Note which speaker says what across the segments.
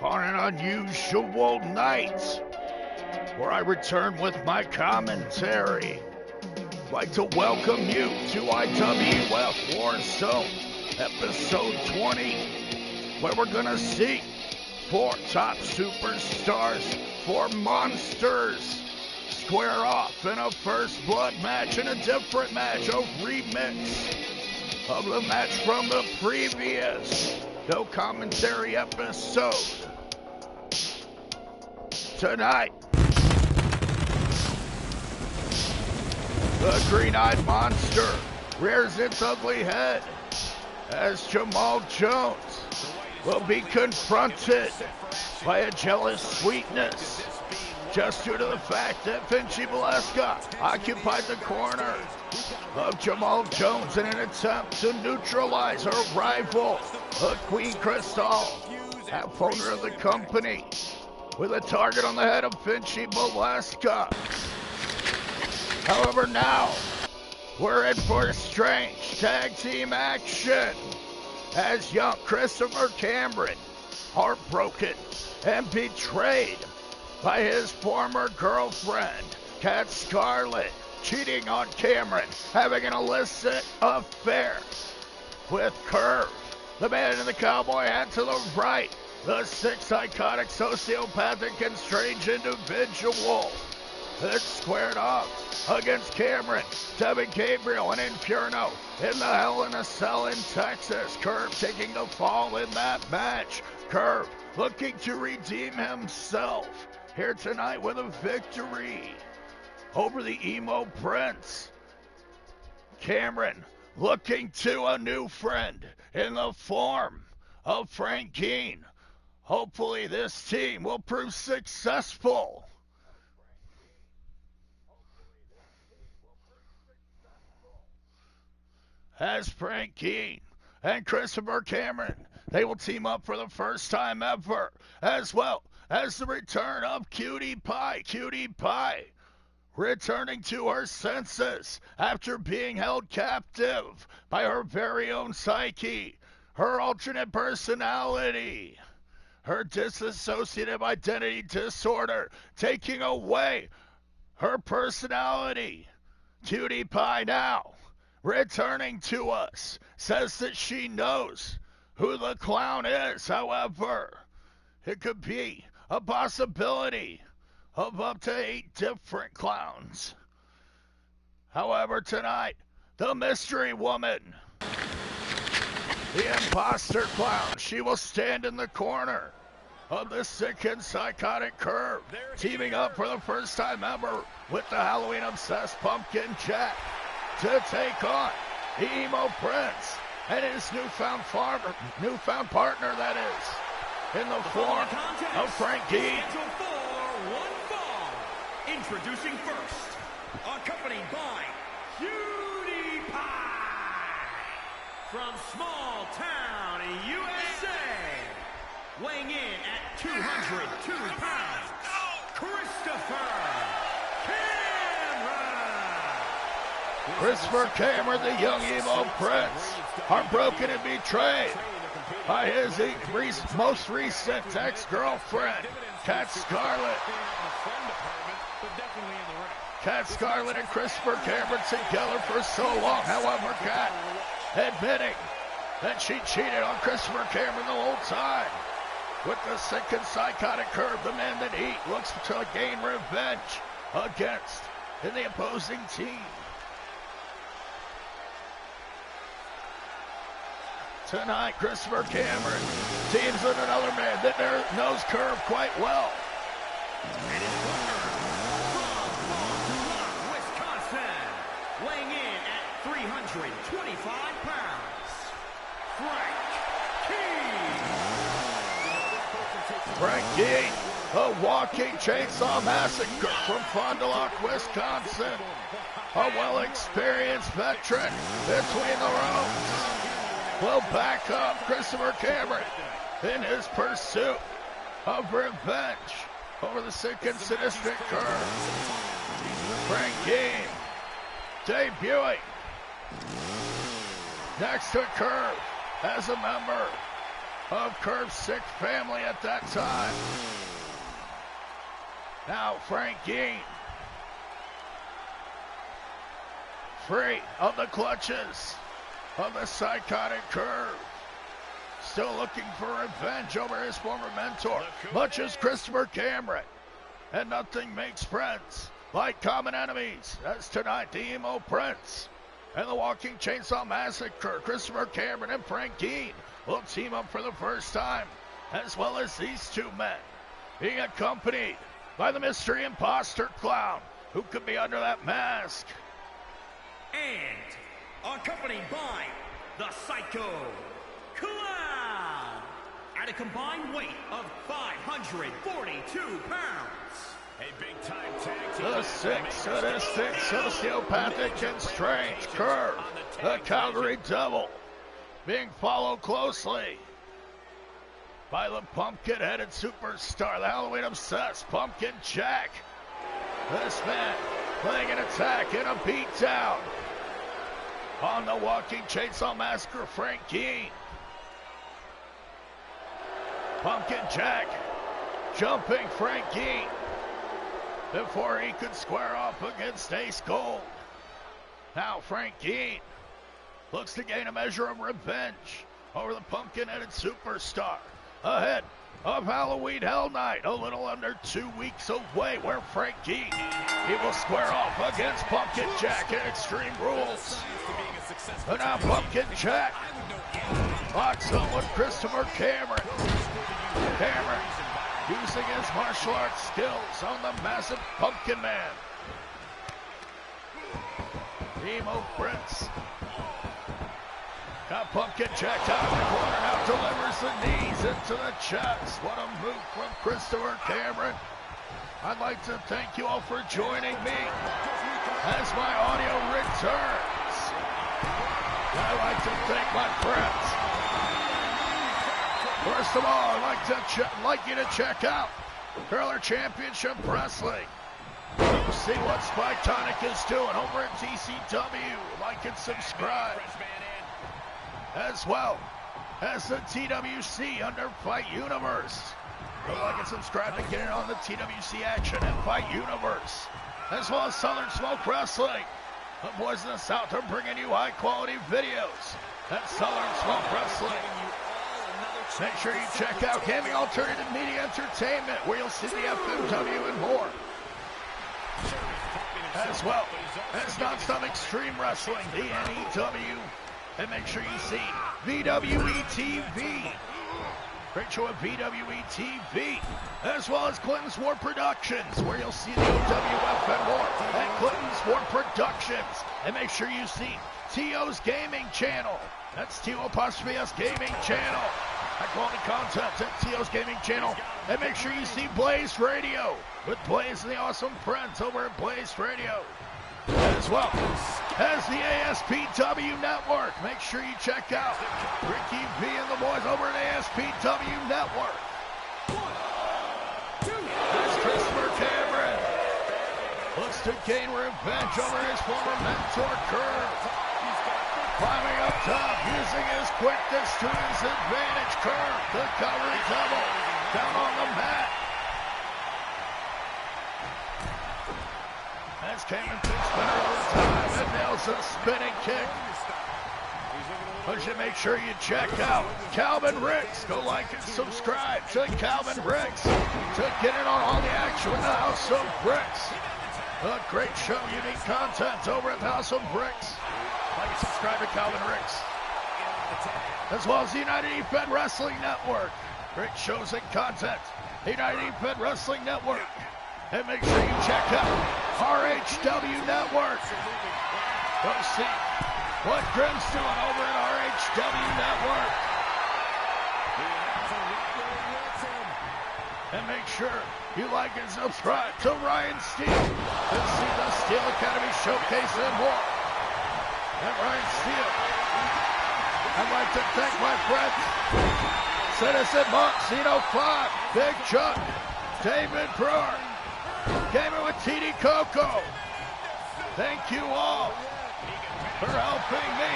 Speaker 1: On an unusual night, where I return with my commentary, I'd like to welcome you to IWF Warzone episode 20, where we're gonna see 4 top superstars, 4 monsters square off in a first blood match, in a different match, a remix of the match from the previous no commentary episode. Tonight, the green-eyed monster rears its ugly head as Jamal Jones will be confronted by a jealous sweetness just due to the fact that Vinci Valeska occupied the corner of Jamal Jones in an attempt to neutralize her rival, the Queen Crystal, half-owner of the company, with a target on the head of Vinci Valeska. However, now we're in for strange tag team action as young Christopher Cameron, heartbroken and betrayed by his former girlfriend, Cat Scarlet, cheating on Cameron, having an illicit affair with Curve, the man in the cowboy hat to the right, the sick, psychotic, sociopathic, and strange individual that squared off against Cameron, Devin Gabriel, and Inferno in the Hell in a Cell in Texas. Curve taking the fall in that match. Curve looking to redeem himself here tonight with a victory over the Emo Prince. Cameron looking to a new friend in the form of Frank Keane. Hopefully this team will prove successful. As Frank Keane and Christopher Cameron, they will team up for the first time ever, as well as the return of Cutie Pie. Cutie Pie returning to her senses after being held captive by her very own psyche, her alternate personality, her dissociative identity disorder, taking away her personality. Cutie Pie now returning to us, says that she knows who the clown is. However, it could be a possibility of up to 8 different clowns. However, tonight, the mystery woman, the imposter clown, she will stand in the corner of the sick and psychotic Curve, teaming up for the first time ever with the Halloween-obsessed Pumpkin Jack to take on the Emo Prince and his newfound partner, that is, in the form of Frank Keane.
Speaker 2: Introducing first, accompanied by Cutie Pie from small town USA, weighing in at 202 pounds, Christopher Cameron.
Speaker 1: Christopher Cameron, the young Emo Prince, heartbroken and betrayed by his most recent ex-girlfriend, Cat Scarlet. Cat Scarlet and Christopher Cameron together for so long. However, Cat admitting that she cheated on Christopher Cameron the whole time with the sick and psychotic Curve, the man that he looks to gain revenge against in the opposing team. Tonight, Christopher Cameron teams with another man that knows Curve quite well.
Speaker 2: Wisconsin, weighing in at 325 pounds, Frank Keane.
Speaker 1: Frank Keane, a walking chainsaw massacre from Fond du Lac, Wisconsin. A well-experienced veteran between the ropes will back up Christopher Cameron in his pursuit of revenge over the sick and sinister Curve. Frank Keane debuting next to Curve as a member of Curve's sick family at that time. Now Frank Geen, free of the clutches of the psychotic Curve, still looking for revenge over his former mentor, much as Christopher Cameron. And nothing makes friends like common enemies, as tonight the Emo Prince and the Walking Chainsaw Massacre, Christopher Cameron and Frank Geen, will team up for the first time, as well as these two men being accompanied by the mystery imposter clown, who could be under that mask.
Speaker 2: And accompanied by the Psycho Clown at a combined weight of 542 pounds. A big-time tag team.
Speaker 1: The sick, sadistic, sociopathic, and strange Curve, the Calgary Devil, being followed closely by the pumpkin-headed superstar, the Halloween-obsessed Pumpkin Jack. This man playing an attack and a beatdown on the Walking Chainsaw Massacre, Frank Geen. Pumpkin Jack jumping Frank Geen before he could square off against Ace Gold. Now Frank Geen looks to gain a measure of revenge over the pumpkin-headed superstar ahead of Halloween Hell Night, a little under 2 weeks away, where Frank Geen, he will square off against Pumpkin Jack in Extreme Rules. But now Pumpkin Jack locks up with Christopher Cameron. Cameron using his martial arts skills on the massive Pumpkin Man. Emo Prince got Pumpkin Jack out of the corner, now delivers the knees into the chest. What a move from Christopher Cameron. I'd like to thank you all for joining me as my audio returns. I'd like to thank my friends. First of all, I'd like you to check out Curler Championship Wrestling. See what Spike Tonic is doing over at TCW. Like and subscribe. As well as the TWC under Fight Universe. Go like and subscribe and get in on the TWC action at Fight Universe. As well as Southern Smoke Wrestling. The boys in the South are bringing you high quality videos at Southern Smoke Wrestling. Make sure you check out Gaming Alternative Media Entertainment, where you'll see the FMW and more. As well as Non-Stop Extreme Wrestling, the NEW. And make sure you see VWE TV. Great show at VWE TV. As well as Clinton's War Productions, where you'll see the OWF and more at Clinton's War Productions. And make sure you see T.O.'s Gaming Channel. That's T.O.'s Gaming Channel. High quality content at T.O.'s Gaming Channel. And make sure you see Blaze Radio with Blaze and the Awesome Friends over at Blaze Radio. As well as the ASPW Network. Make sure you check out Ricky V and the boys over at ASPW Network. That's Christopher Cameron. Looks to gain revenge over his former mentor, Curve. Climbing up top, using his quickness to his advantage, Curve, the Calgary Devil, down on the mat. As Cameron picks better all the time and nails a spinning kick. But you make sure you check out Calvin Ricks. Go like and subscribe to Calvin Ricks to get in on all the action in the House of Bricks. A great show, unique content over at the House of Bricks. Like and subscribe to Calvin Ricks. As well as the United E-Fed Wrestling Network. Great shows and content. The United E-Fed Wrestling Network. And make sure you check out RHW Network. Go see what Grim's doing over at RHW Network. And make sure you like and subscribe to Ryan Steele and see the Steel Academy Showcase and more. And Ryan Steele, I'd like to thank my friends Citizen Montesino 5, Big Chuck, David Brewer, Gamer with TD Coco, Thank you all for helping me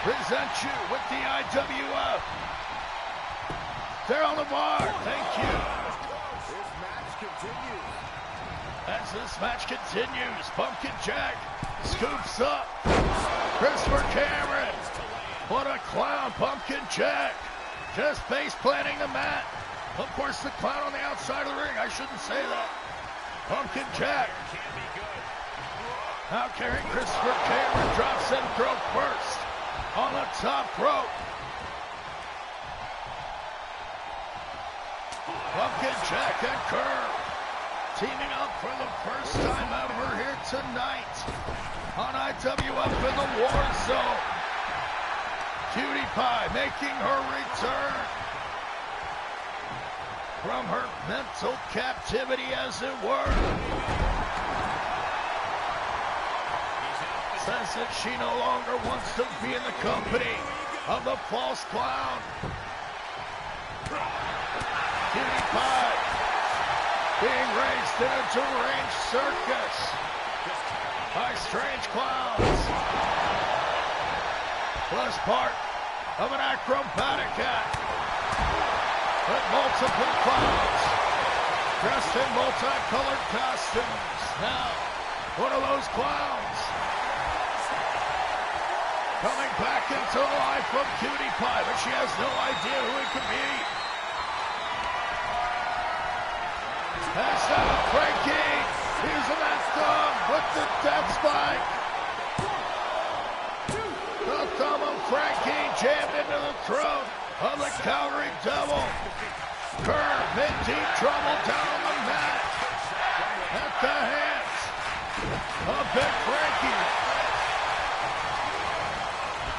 Speaker 1: present you with the IWF. They're on the bar. Thank you.
Speaker 3: This match continues.
Speaker 1: As this match continues, Pumpkin Jack scoops up Christopher Cameron. What a clown, Pumpkin Jack. Just base planting the mat. Of course, the clown on the outside of the ring. I shouldn't say that. Pumpkin Jack. Now carrying Christopher Cameron, drops him throat first on the top rope. Pumpkin Jack and Karl teaming up for the first time ever here tonight on IWF in the War Zone. Cutie Pie making her return from her mental captivity, as it were. Says that she no longer wants to be in the company of the false clown. Cutie Pie being raised in a deranged circus by strange clowns. Was part of an acrobatic act with multiple clowns dressed in multicolored costumes. Now, one of those clowns coming back into the life of Cutie Pie, but she has no idea who it could be. That's now Frankie using that thumb with the death spike. The thumb of Frankie jammed into the throat of the Calgary Devil. Curve in deep trouble down on the mat at the hands of Big Frankie.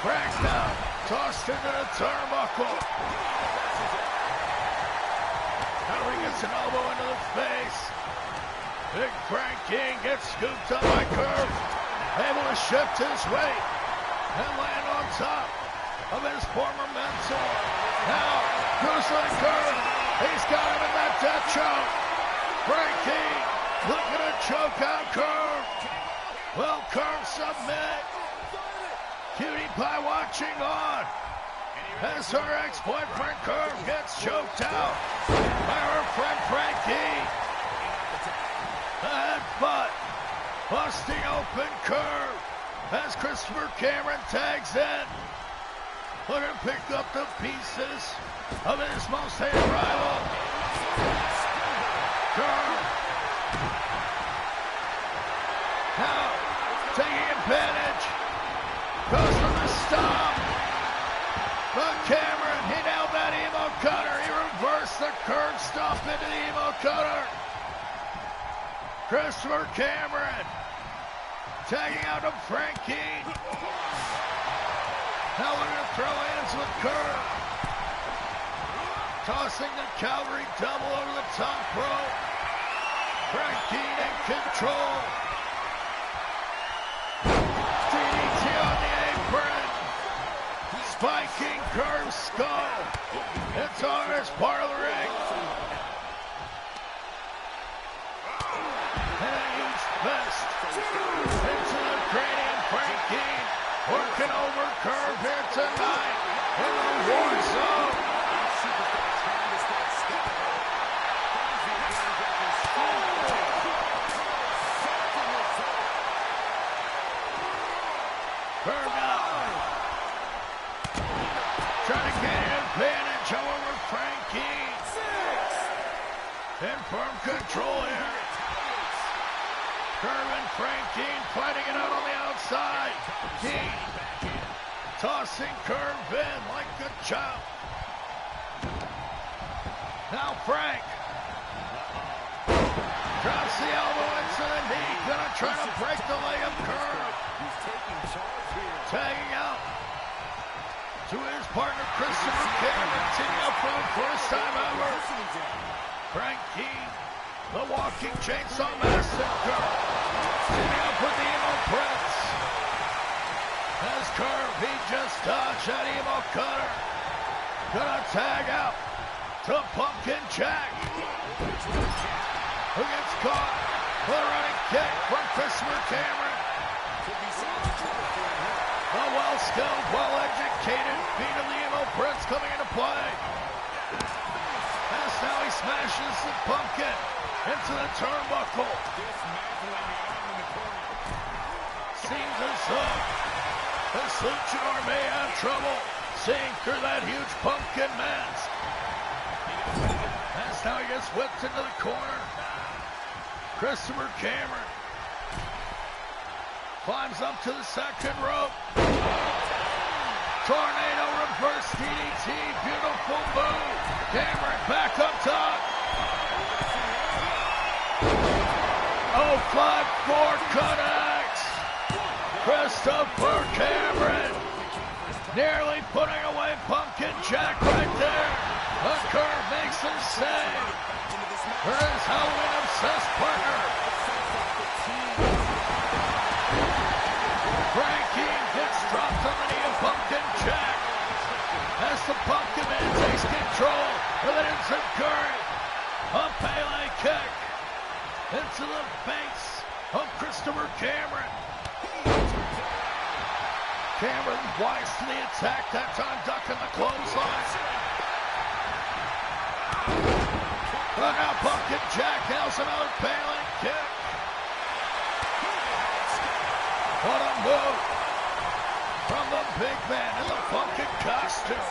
Speaker 1: Frank now tossed into the turnbuckle. Calgary gets an elbow into the face. Big Frank King gets scooped up by Curve, able to shift his weight and land on top of his former mentor. Now, Gruesome Curve, he's got him in that death choke. Frank King looking to choke out Curve. Will Curve submit? Cutie Pie watching on as her ex-boyfriend Karl gets choked out by her friend Frankie. Headbutt busting open Karl as Christopher Cameron tags in. Looking to pick up the pieces of his most hated rival. Karl now taking advantage. Goes for the stomp. But Cameron, he nailed that emo cutter. He reversed the curve stomp into the emo cutter. Christopher Cameron tagging out to Frankie. Now looking to throw hands with Curve. Tossing the Calgary Devil over the top rope. Frankie in control. DDT on the apron. Spiking Curve's skull. It's the hardest part of the ring. And a huge fist into the cranium. Frankie working over Curve here tonight in the War Zone. Curve now trying to get an advantage over Frankie. In firm control here. Curve and Frankie fighting it out on the outside. King tossing Curve in like a child. Now Frank drops the elbow into the knee. Gonna try to break the leg of Curve.
Speaker 3: He's taking charge here.
Speaker 1: Tagging out to his partner Christopher Cameron, teaming up for the first time ever. Frank King, the walking chainsaw massacre, teaming up with the Emo Prince. As Curve, he just dodged that Emo Cutter. Gonna tag out to Pumpkin Jack, who gets caught. The running kick from Christopher Cameron. skilled, well-educated feet of the Emo Prince coming into play. As now he smashes the Pumpkin into the turnbuckle. Seems as though this luchador may have trouble seeing through that huge Pumpkin mask. As now he gets whipped into the corner. Christopher Cameron climbs up to the second rope. Tornado reverse DDT, beautiful move. Cameron back up top. Oh, 5-4 connects. Christopher Cameron nearly putting away Pumpkin Jack right there. The curve makes him save for his Halloween-obsessed partner. Frankie gets dropped on the knee of Pumpkin Jack as the Pumpkin Man takes control with an instant curry. A Pele kick into the face of Christopher Cameron. Cameron wise to the attack, that time ducking the clothesline. But now Pumpkin Jack nails another Pele kick. What a move from the big man in the Pumpkin costume.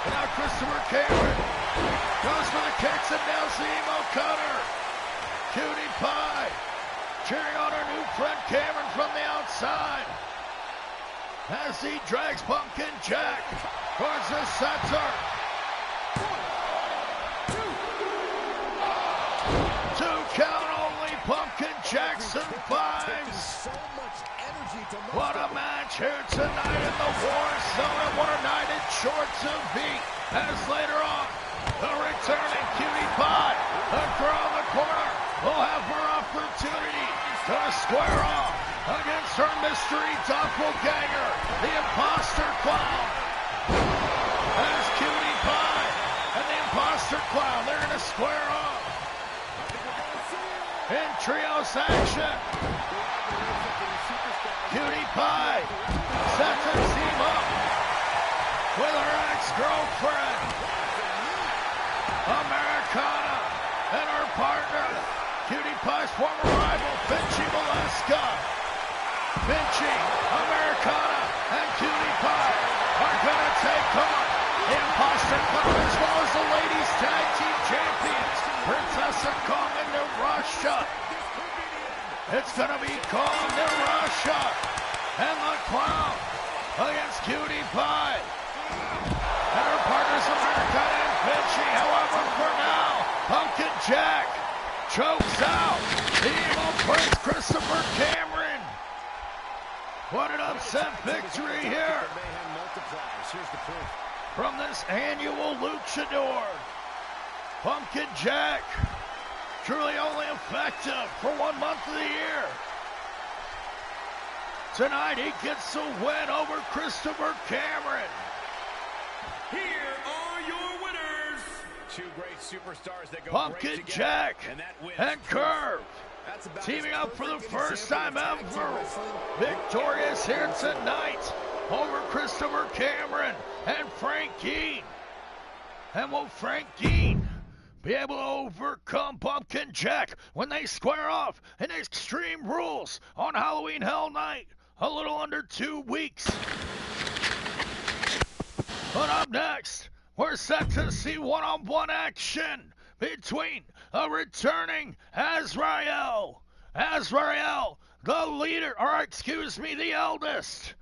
Speaker 1: Now Christopher Cameron goes for the kicks and nails the emo cutter. Cutie Pie cheering on her new friend Cameron from the outside as he drags Pumpkin Jack towards the center. 2 count only. Pumpkin Jack survives. What a match here tonight in the War Zone, and what a night it's short to beat. As later on, the returning Cutie Pie, the girl in the corner, will have her opportunity to square off against her mystery doppelganger, the Imposter Clown. As Cutie Pie and the Imposter Clown, they're going to square off in trios action. Cutie Pie set to team up with her ex-girlfriend, Americana, and her partner, Cutie Pie's former rival, Vinci Molesca. Vinci, Americana, and Cutie Pie are gonna take on the Imposter Clown as well as the ladies' tag team champions, Princess and Kong and Russia. It's gonna be Kong to Russia and the Clown against Cutie Pie and her partners Americana and Vinci. However, for now, Pumpkin Jack chokes out the Evil Prince Christopher Cameron. What an upset victory here from this annual luchador. Pumpkin Jack, truly only effective for 1 month of the year. Tonight he gets a win over Christopher Cameron.
Speaker 2: Here are your winners.
Speaker 3: Two great superstars that go
Speaker 1: Pumpkin
Speaker 3: great together.
Speaker 1: Jack
Speaker 3: And
Speaker 1: and Curve teaming up for the first time ever. Victorious here tonight over Christopher Cameron and Frank Geen. And will Frank Geen be able to overcome Pumpkin Jack when they square off in Extreme Rules on Halloween Hell Night? A little under 2 weeks. But up next, we're set to see one-on-one action between a returning Azrael, the leader, or excuse me, the eldest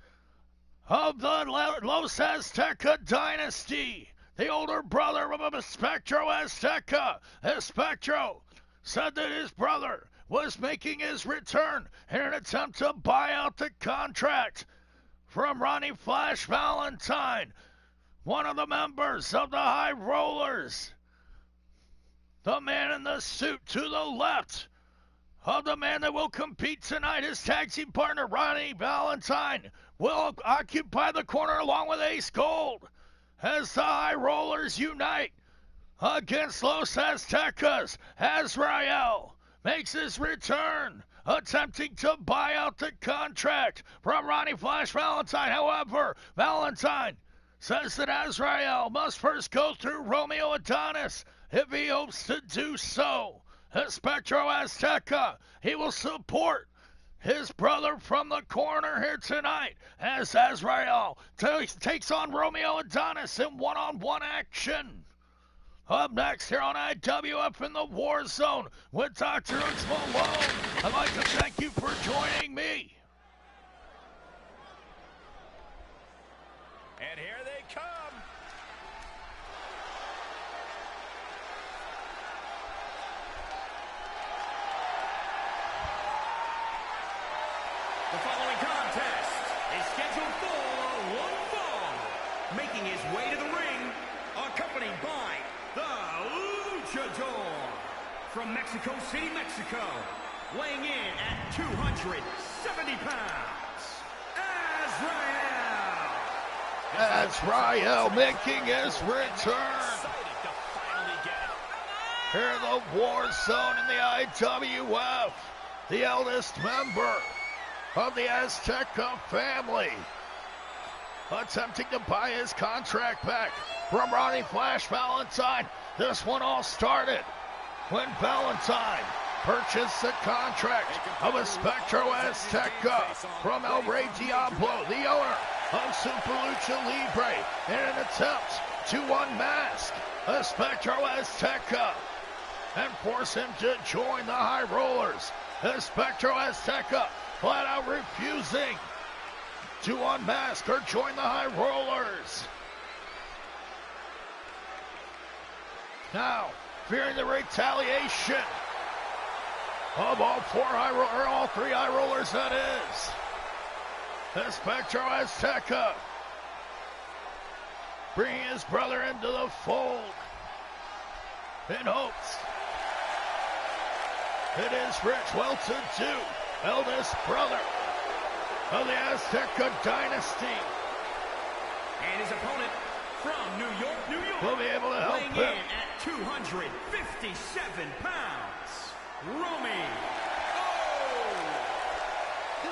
Speaker 1: of the Los Azteca dynasty, the older brother of Espectro Azteca. Espectro said that his brother was making his return in an attempt to buy out the contract from Ronnie Flash Valentine, one of the members of the High Rollers. The man in the suit to the left of the man that will compete tonight, his tag team partner, Ronnie Valentine, will occupy the corner along with Ace Gold as the High Rollers unite against Los Aztecas. Azrael makes his return attempting to buy out the contract from Ronnie Flash Valentine. However, Valentine says that Azrael must first go through Romeo Adonis if he hopes to do so. Espectro Azteca, he will support his brother from the corner here tonight as Azrael takes on Romeo Adonis in one-on-one action. Up next here on IWF in the War Zone with DrHooksMalone. I'd like to thank you for joining me.
Speaker 3: And here they come.
Speaker 2: The following contest is scheduled for one fall. Making his way to the ring, accompanied by the Luchador from Mexico City, Mexico, weighing in at 270 pounds,
Speaker 1: Azrael making his return. Here in the War Zone in the IWF, the eldest member of the Azteca family, attempting to buy his contract back from Ronnie Flash Valentine. This one all started when Valentine purchased the contract of Espectro Azteca from El Rey Diablo, the owner of Super Lucha Libre, in an attempt to unmask Espectro Azteca and force him to join the High Rollers. Espectro Azteca flat out refusing to unmask or join the High Rollers. Now, fearing the retaliation of all three High Rollers, that is, Espectro Azteca bringing his brother into the fold in hopes it is Rich, well-to-do eldest brother of the Azteca dynasty,
Speaker 2: and his opponent from New York,
Speaker 1: will be able to help
Speaker 2: weighing
Speaker 1: him.
Speaker 2: in at 257 pounds,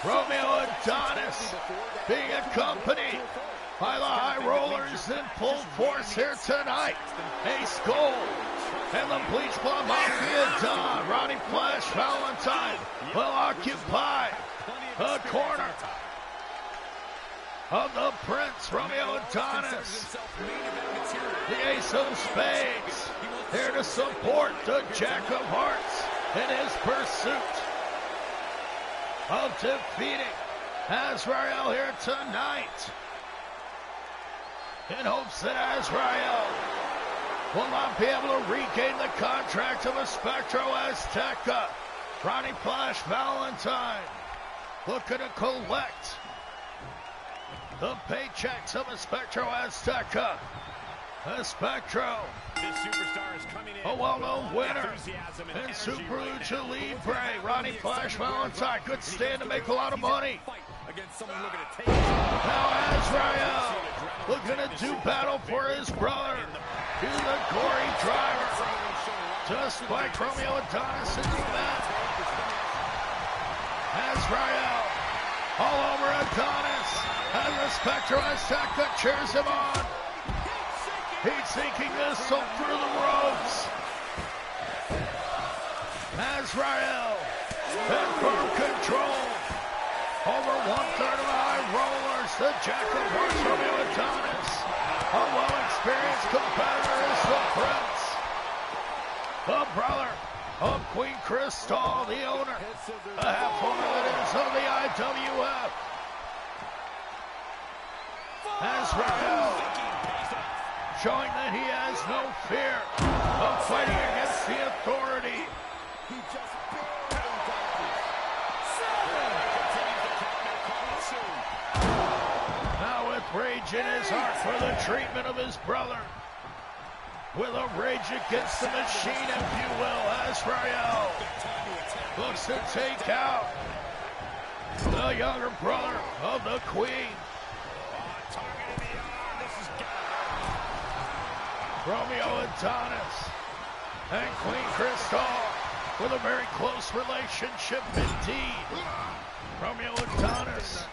Speaker 1: Romeo Adonis being accompanied by the High Rollers in full force here tonight. Ace Gold and the Bleach Blonde Mafia Don, Ronnie Flash Valentine, will occupy the corner of the Prince, Romeo Adonis, the Ace of Spades, here to support the Jack of Hearts in his pursuit of defeating Azrael here tonight, in hopes that Azrael will not be able to regain the contract of Espectro Azteca. Ronnie Flash Valentine looking to collect the paychecks of Espectro Azteca. Espectro,
Speaker 3: This superstar is coming in.
Speaker 1: a well-known winner
Speaker 3: Enthusiasm and
Speaker 1: in
Speaker 3: energy
Speaker 1: Super
Speaker 3: right
Speaker 1: Lucha
Speaker 3: now.
Speaker 1: Libre. Ronnie Flash Valentine could stand to make a lot of money.
Speaker 3: Fight against someone looking to take
Speaker 1: Now Azrael looking to do battle for his brother. He's the gory driver, just like Romeo Adonis in the mat. Azrael all over Adonis as the Espectro Azteca cheers him on. Heat-seeking missile through the ropes. Azrael in firm control over one-third of the High Rollers. The Jack of Hearts, Romeo Adonis, a well-experienced competitor, is the Prince, the brother of Queen Crystal, the owner, the half-owner that is of the IWF. Azrael showing that he has no fear of fighting against the authority.
Speaker 3: He just barely got this.
Speaker 1: Now with rage in his heart for the treatment of his brother, with a rage against the machine, if you will, Azrael looks to take out the younger brother of the Queen. Romeo Adonis and Queen Crystal with a very close relationship indeed. Romeo Adonis,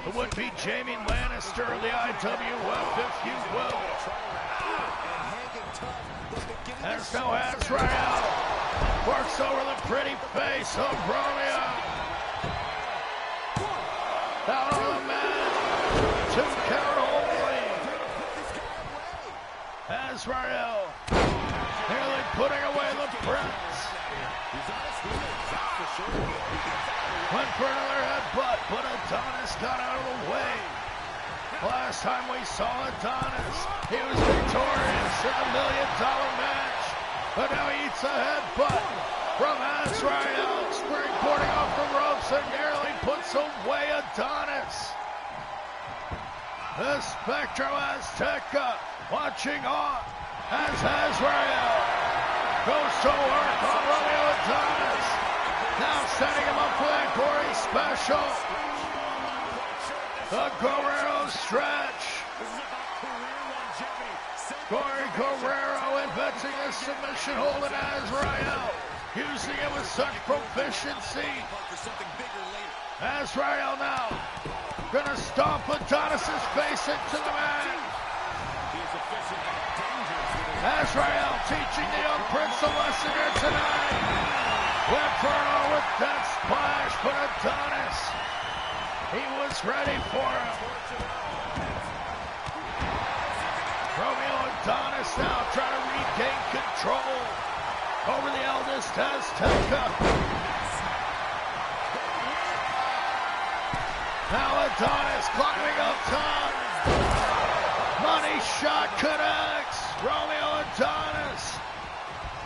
Speaker 1: the would-be Jamie Lannister of the IWF, if you will. As now Azrael works over the pretty face of Romeo. Down on the mat, 2 count only. Azrael nearly putting away the Prince. Went for another headbutt, but Adonis got out of the way. Last time we saw Adonis, he was victorious in the $1 million match. But now he eats a headbutt from Azrael, springboarding off the ropes and nearly puts away Adonis. The Spectro Azteca watching on as Azrael goes to work on Romeo Adonis. Now setting him up for that gory special. The Guerrero stretch. Corey Guerrero inventing a submission hold in Azrael, using it with such proficiency. Azrael now gonna stomp Adonis' face into the mat. Azrael teaching the young Prince a lesson here tonight. Inferno with that splash, but Adonis, he was ready for him. Romeo Adonis now trying to regain control over the eldest Azteca. Now Adonis climbing up top. Money shot connects. Romeo Adonis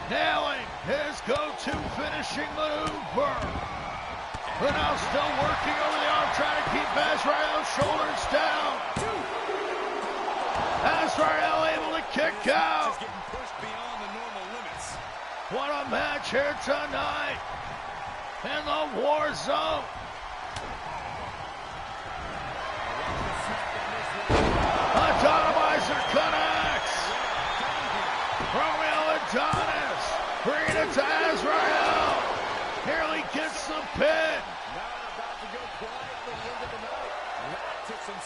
Speaker 1: nailing his go-to finishing maneuver. But now still working over the arm, trying to keep Azrael's shoulders down. Azrael able to kick out. What a match here tonight in the war zone. Atomizer connects. Romeo Adonis bringing it to Azrael. Nearly gets the pin.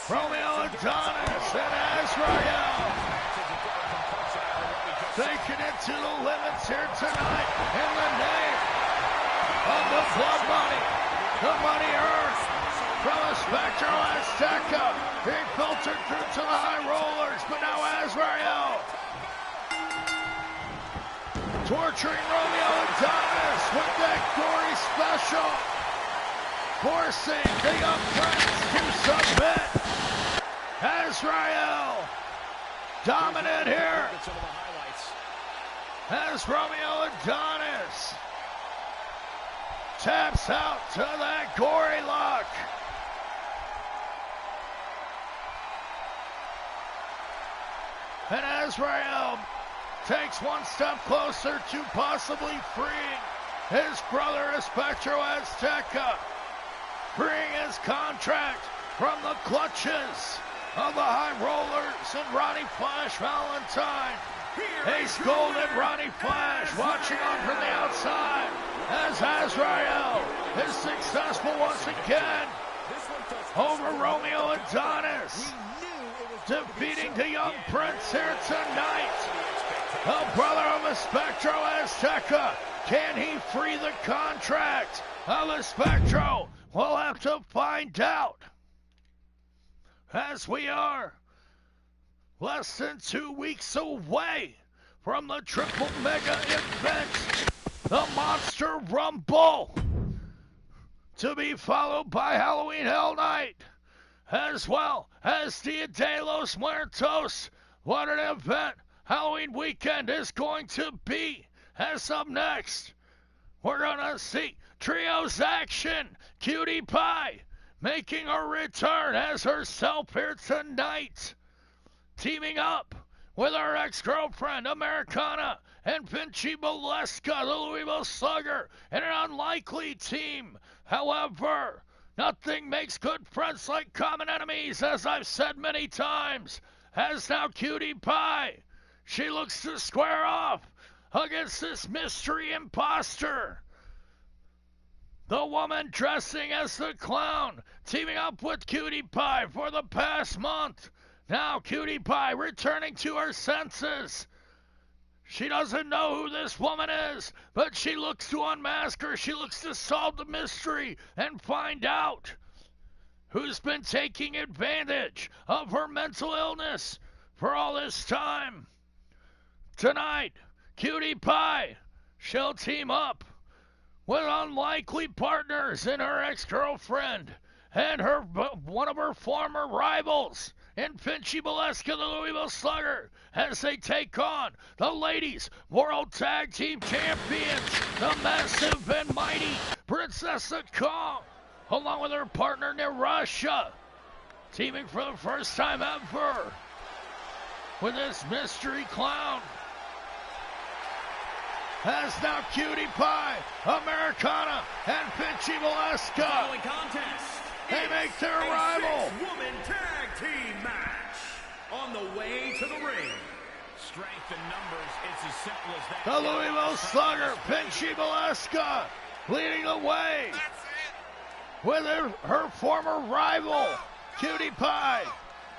Speaker 1: Romeo Adonis and Azrael taking it to the limits here tonight in the name of the blood money, the money earned from the Spectro Azteca being filtered through to the high rollers, but now Azrael torturing Romeo Adonis with that gory special, forcing the young Prince to submit. Azrael dominant here as Romeo Adonis taps out to that gory lock. And Azrael takes one step closer to possibly freeing his brother Spectro Azteca, freeing his contract from the clutches of the High Rollers and Ronnie Flash Valentine. Ace Gold and Ronnie Flash watching on from the outside as Azrael is successful once again over Romeo Adonis, defeating the young Prince here tonight. The brother of the Spectro Azteca, can he free the contract of the Spectro? We'll have to find out, as we are less than 2 weeks away from the Triple Mega event, the Monster Rumble, to be followed by Halloween Hell Night, as well as Dia de los Muertos. What an event Halloween weekend is going to be. As up next, we're gonna see Trios Action, Cutie Pie, making a return as herself here tonight, teaming up with her ex-girlfriend Americana and Vinci Molesca, the Louisville Slugger, in an unlikely team. However, nothing makes good friends like common enemies, as I've said many times. As now Cutie Pie, she looks to square off against this mystery imposter. The woman dressing as the clown, teaming up with Cutie Pie for the past month. Now Cutie Pie returning to her senses. She doesn't know who this woman is, but she looks to unmask her. She looks to solve the mystery and find out who's been taking advantage of her mental illness for all this time. Tonight, Cutie Pie, she'll team up with unlikely partners in her ex-girlfriend and one of her former rivals in Finchy Valeska, the Louisville Slugger, as they take on the Ladies World Tag Team Champions, the massive and mighty Princessa Kong, along with her partner Narasha, teaming for the first time ever with this mystery clown. As now Cutie Pie, Americana, and Finchy Valeska,
Speaker 2: Following contest,
Speaker 1: they make their arrival.
Speaker 2: Woman tag team match on the way to the ring.
Speaker 3: Strength in numbers, it's as simple as that.
Speaker 1: The Louisville Slugger, Finchy Valeska, leading the way with her former rival, Cutie Pie,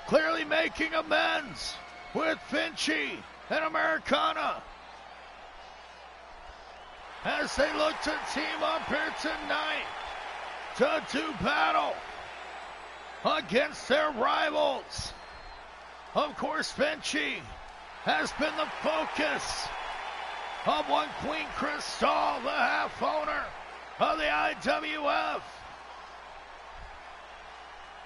Speaker 1: clearly making amends with Finchy and Americana, as they look to team up here tonight to do battle against their rivals. Of course, Finchy has been the focus of one Queen Crystal, the half owner of the IWF,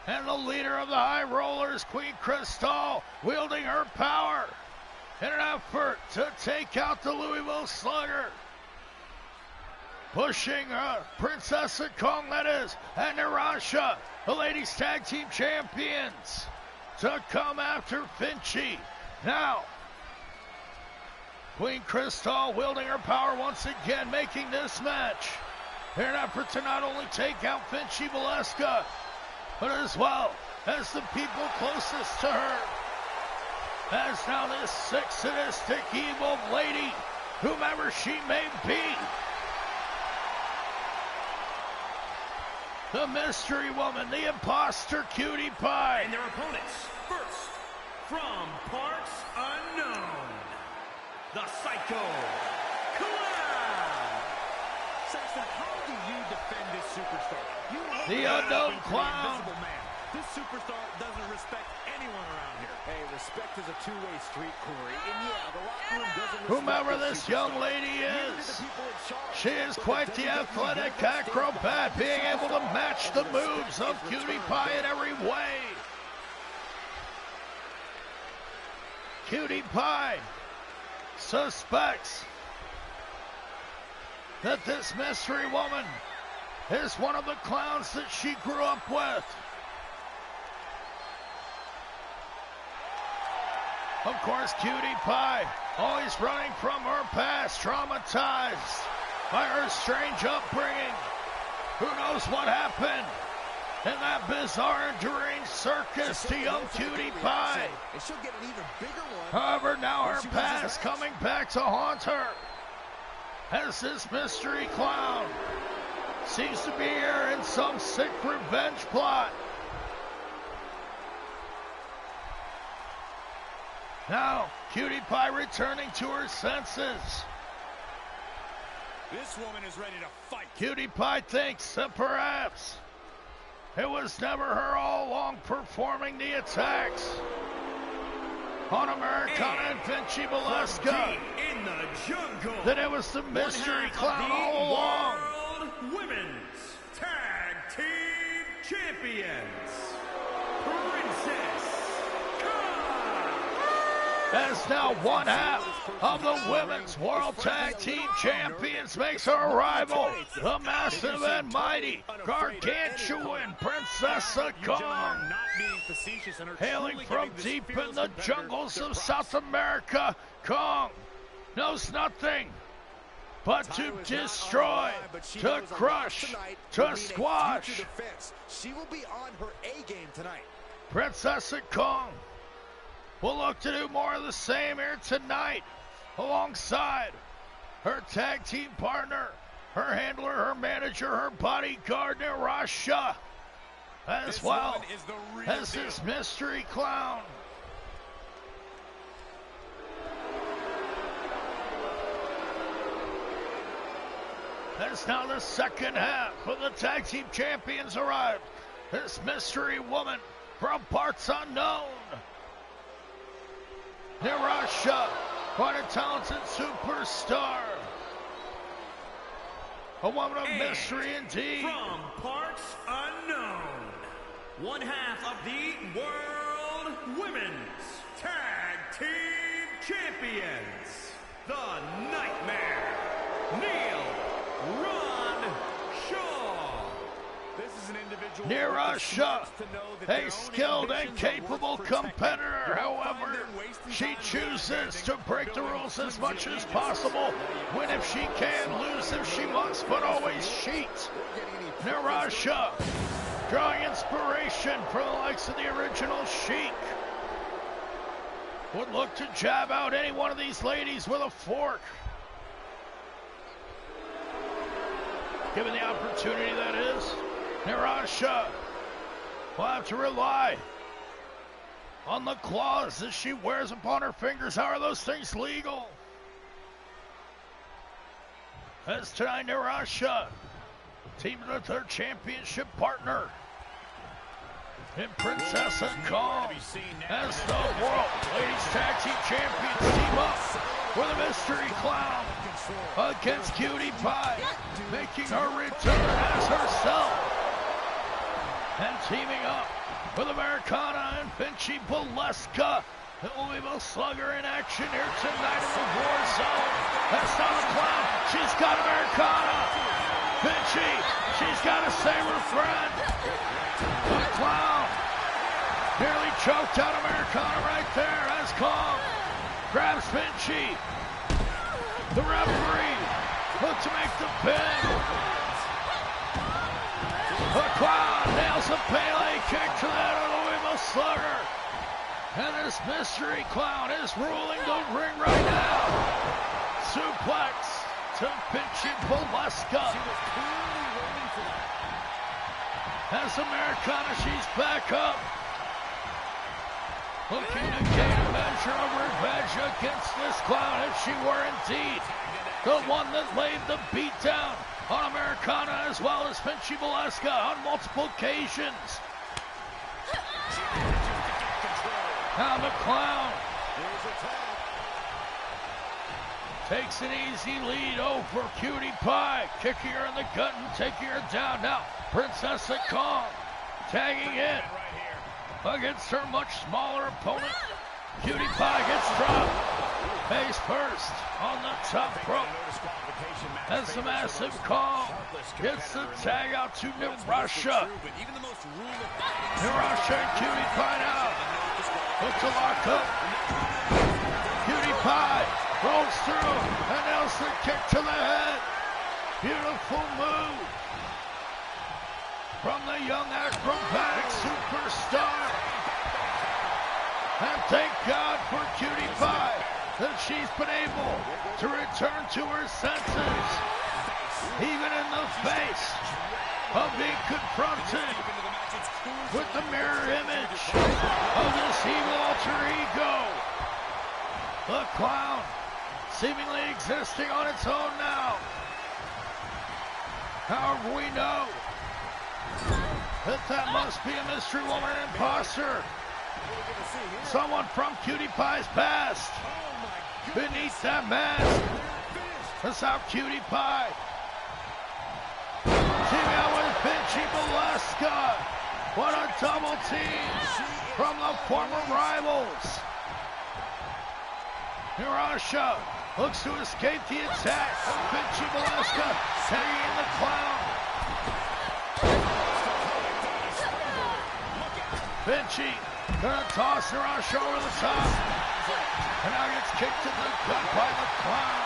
Speaker 1: and the leader of the High Rollers, Queen Crystal, wielding her power in an effort to take out the Louisville Slugger. Pushing Princessa Kong, that is, and Narasha, the Ladies Tag Team Champions, to come after Finchy. Now, Queen Crystal wielding her power once again, making this match in an effort to not only take out Finchy Valeska, but as well as the people closest to her. As now this sick, sadistic, evil lady, whomever she may be, the mystery woman, the imposter Cutie Pie.
Speaker 2: And their opponents, first, from parts unknown, the Psycho Clown.
Speaker 3: Saxton, how do you defend this superstar? You know
Speaker 1: The unknown clown.
Speaker 3: Invisible man. This superstar doesn't respect anyone around here. Hey, respect is a two-way street, Corey. And yeah, the locker room doesn't respect
Speaker 1: Whomever
Speaker 3: this
Speaker 1: this young lady is, she is quite the athletic acrobat, being able to match the moves of Cutie Pie in every way. Cutie Pie suspects that this mystery woman is one of the clowns that she grew up with. Of course, Cutie Pie, always running from her past, traumatized by her strange upbringing. Who knows what happened in that bizarre and deranged circus to young Cutie Pie.
Speaker 3: And she'll get an even bigger one.
Speaker 1: However, now her past coming back to haunt her, as this mystery clown seems to be here in some sick revenge plot. Now, Cutie Pie returning to her senses.
Speaker 3: This woman is ready to fight.
Speaker 1: Cutie Pie thinks that perhaps it was never her all along performing the attacks on Americana and Finchy Valeska.
Speaker 2: In the jungle,
Speaker 1: That it was the mystery clown all along.
Speaker 2: World Women's Tag Team Champions, Princess
Speaker 1: As now one half of the Women's World Tag Team Champions makes her arrival, the massive and mighty, gargantuan Princessa Kong. Hailing from deep in the jungles of South America, Kong knows nothing but to destroy, to crush, to squash.
Speaker 3: She will be on her A game tonight.
Speaker 1: Princessa Kong will look to do more of the same here tonight, alongside her tag team partner, her handler, her manager, her bodyguard, Narasha, as well as this mystery clown. As now the second half of the tag team champions arrived. This mystery woman from parts unknown, Narasha, quite a talented superstar. A woman of mystery indeed.
Speaker 2: From parts unknown, one half of the World Women's Tag Team Champions, the Nightmare, Neil Ron Shaw.
Speaker 3: This is an individual
Speaker 1: Narasha, a skilled and capable competitor. However, she chooses to break the rules as much as possible. Win if she can, lose if she must, but always cheat. Narasha, drawing inspiration from the likes of the original Sheik, would look to jab out any one of these ladies with a fork. Given the opportunity, that is, Narasha will have to rely on the claws that she wears upon her fingers. How are those things legal? As tonight, Narasha teamed with her championship partner in Princess and Karl as the World Ladies Tag Team Champions team up with a mystery clown against Cutie Pie, making her return as herself, and teaming up with Americana and Vinci Valeska. It will be both Slugger in action here tonight in the war zone. That's not a clown. She's got Americana. Vinci, she's got to save her friend. The clown nearly choked out Americana right there as Kong grabs Vinci. The referee looks to make the pin. The clown nails a Pele kick to that Louisville Slugger. And this mystery clown is ruling the ring right now. Suplex to Vinci Valeska. As Americana, she's back up. Looking to gain a measure of revenge against this clown if she were indeed the one that laid the beat down on Americana as well as Vinci Valeska on multiple occasions. Now the clown takes an easy lead over Cutie Pie, kicking her in the gut and taking her down. Now Princess Kong tagging in against her much smaller opponent. Cutie Pie gets dropped face first on the top rope as the massive Kong gets the tag out to Narasha. Narasha and Cutie Pie now look to lock up. Cutie Pie rolls through and nails the kick to the head. Beautiful move from the young acrobatic superstar. And thank God for Cutie Pie that she's been able to return to her senses, even in the face of being confronted with the mirror image of this evil alter ego. The clown seemingly existing on its own now. However, we know that must be a mystery woman imposter. Someone from Cutie Pie's past. Beneath that mask, that's how Cutie Pie teaming out with Vinci Valeska. What a double team from the former rivals. Narasha looks to escape the attack of Vinci Valeska, tagging in the clown. Vinci gonna toss Narasha over the top. And now gets kicked in the gut by the clown.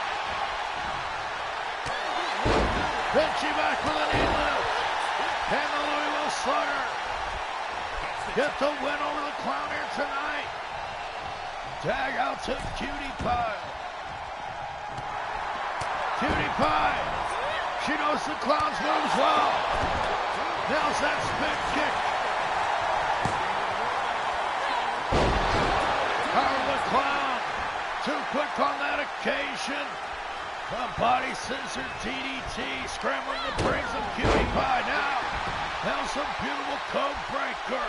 Speaker 1: Vinci back with a knee lift. Can the Louisville Slugger get the win over the clown here tonight? Tag out to Cutie Pie. Cutie Pie. She knows the Clown's moves well. Nails that spin kick. Karl the Clown. Too quick on that occasion. The body scissor DDT scrambling the brains of Cutie Pie now. Nails a beautiful code breaker.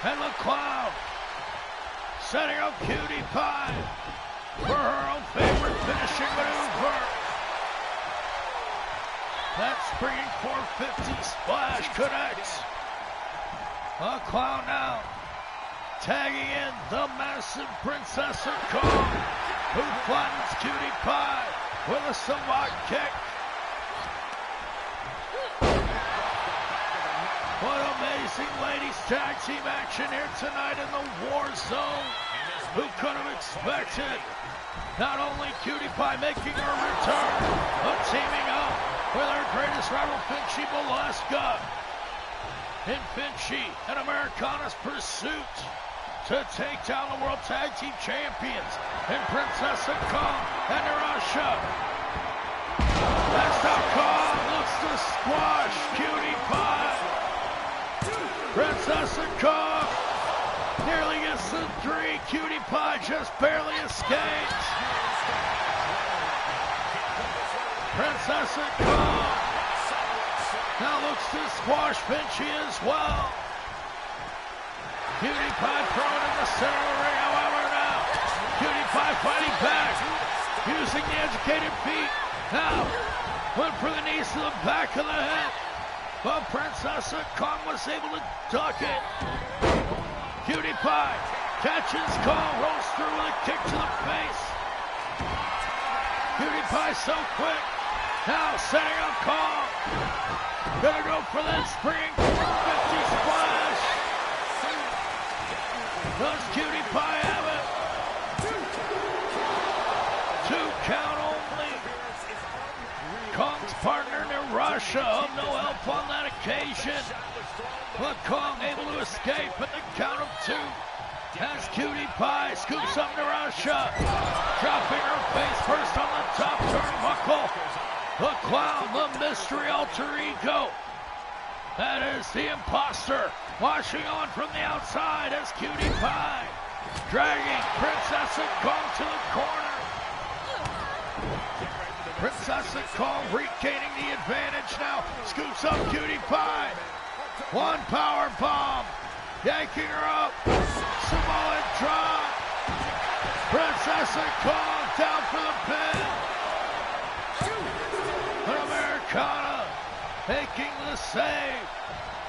Speaker 1: And the Clown setting up Cutie Pie for her own favorite finishing maneuver. That springing 450 splash connects. The Clown now tagging in the massive Princess of Kong, who flattens Cutie Pie with a Samoan kick. What amazing ladies tag team action here tonight in the War Zone. Who could have expected not only Cutie Pie making her return, but teaming up with our greatest rival, Finchy Velasca, in Finchy and Americana's pursuit to take down the World Tag Team Champions in Princess of Kong and Narasha. That's how Kong looks to squash Cutie Pie. Princess of Kong nearly gets the 3. Cutie Pie just barely escapes. Princess of Kong now looks to squash Finchy as well. Cutie Pie thrown in the center of the ring, however, now. Cutie Pie fighting back, using the educated feet. Now, went for the knees to the back of the head. But Princess of Kong was able to duck it. Cutie Pie catches Kong, rolls through with a kick to the face. Cutie Pie so quick. Now setting up Kong. Gonna go for that spring 450 splash. Does Cutie Pie have it? 2 count only. Kong's partner Narasha, no help on that occasion. But Kong able to escape at the count of 2. As Cutie Pie scoops up Narasha, dropping her face first on the top turnbuckle. The Clown, the mystery alter ego. That is the imposter, watching on from the outside as Cutie Pie dragging Princess of Kong to the corner. Princess of Kong regaining the advantage now. Scoops up Cutie Pie. 1 power bomb. Yanking her up. Samoan drop. Princess of Kong down for the pin. But Americana making the save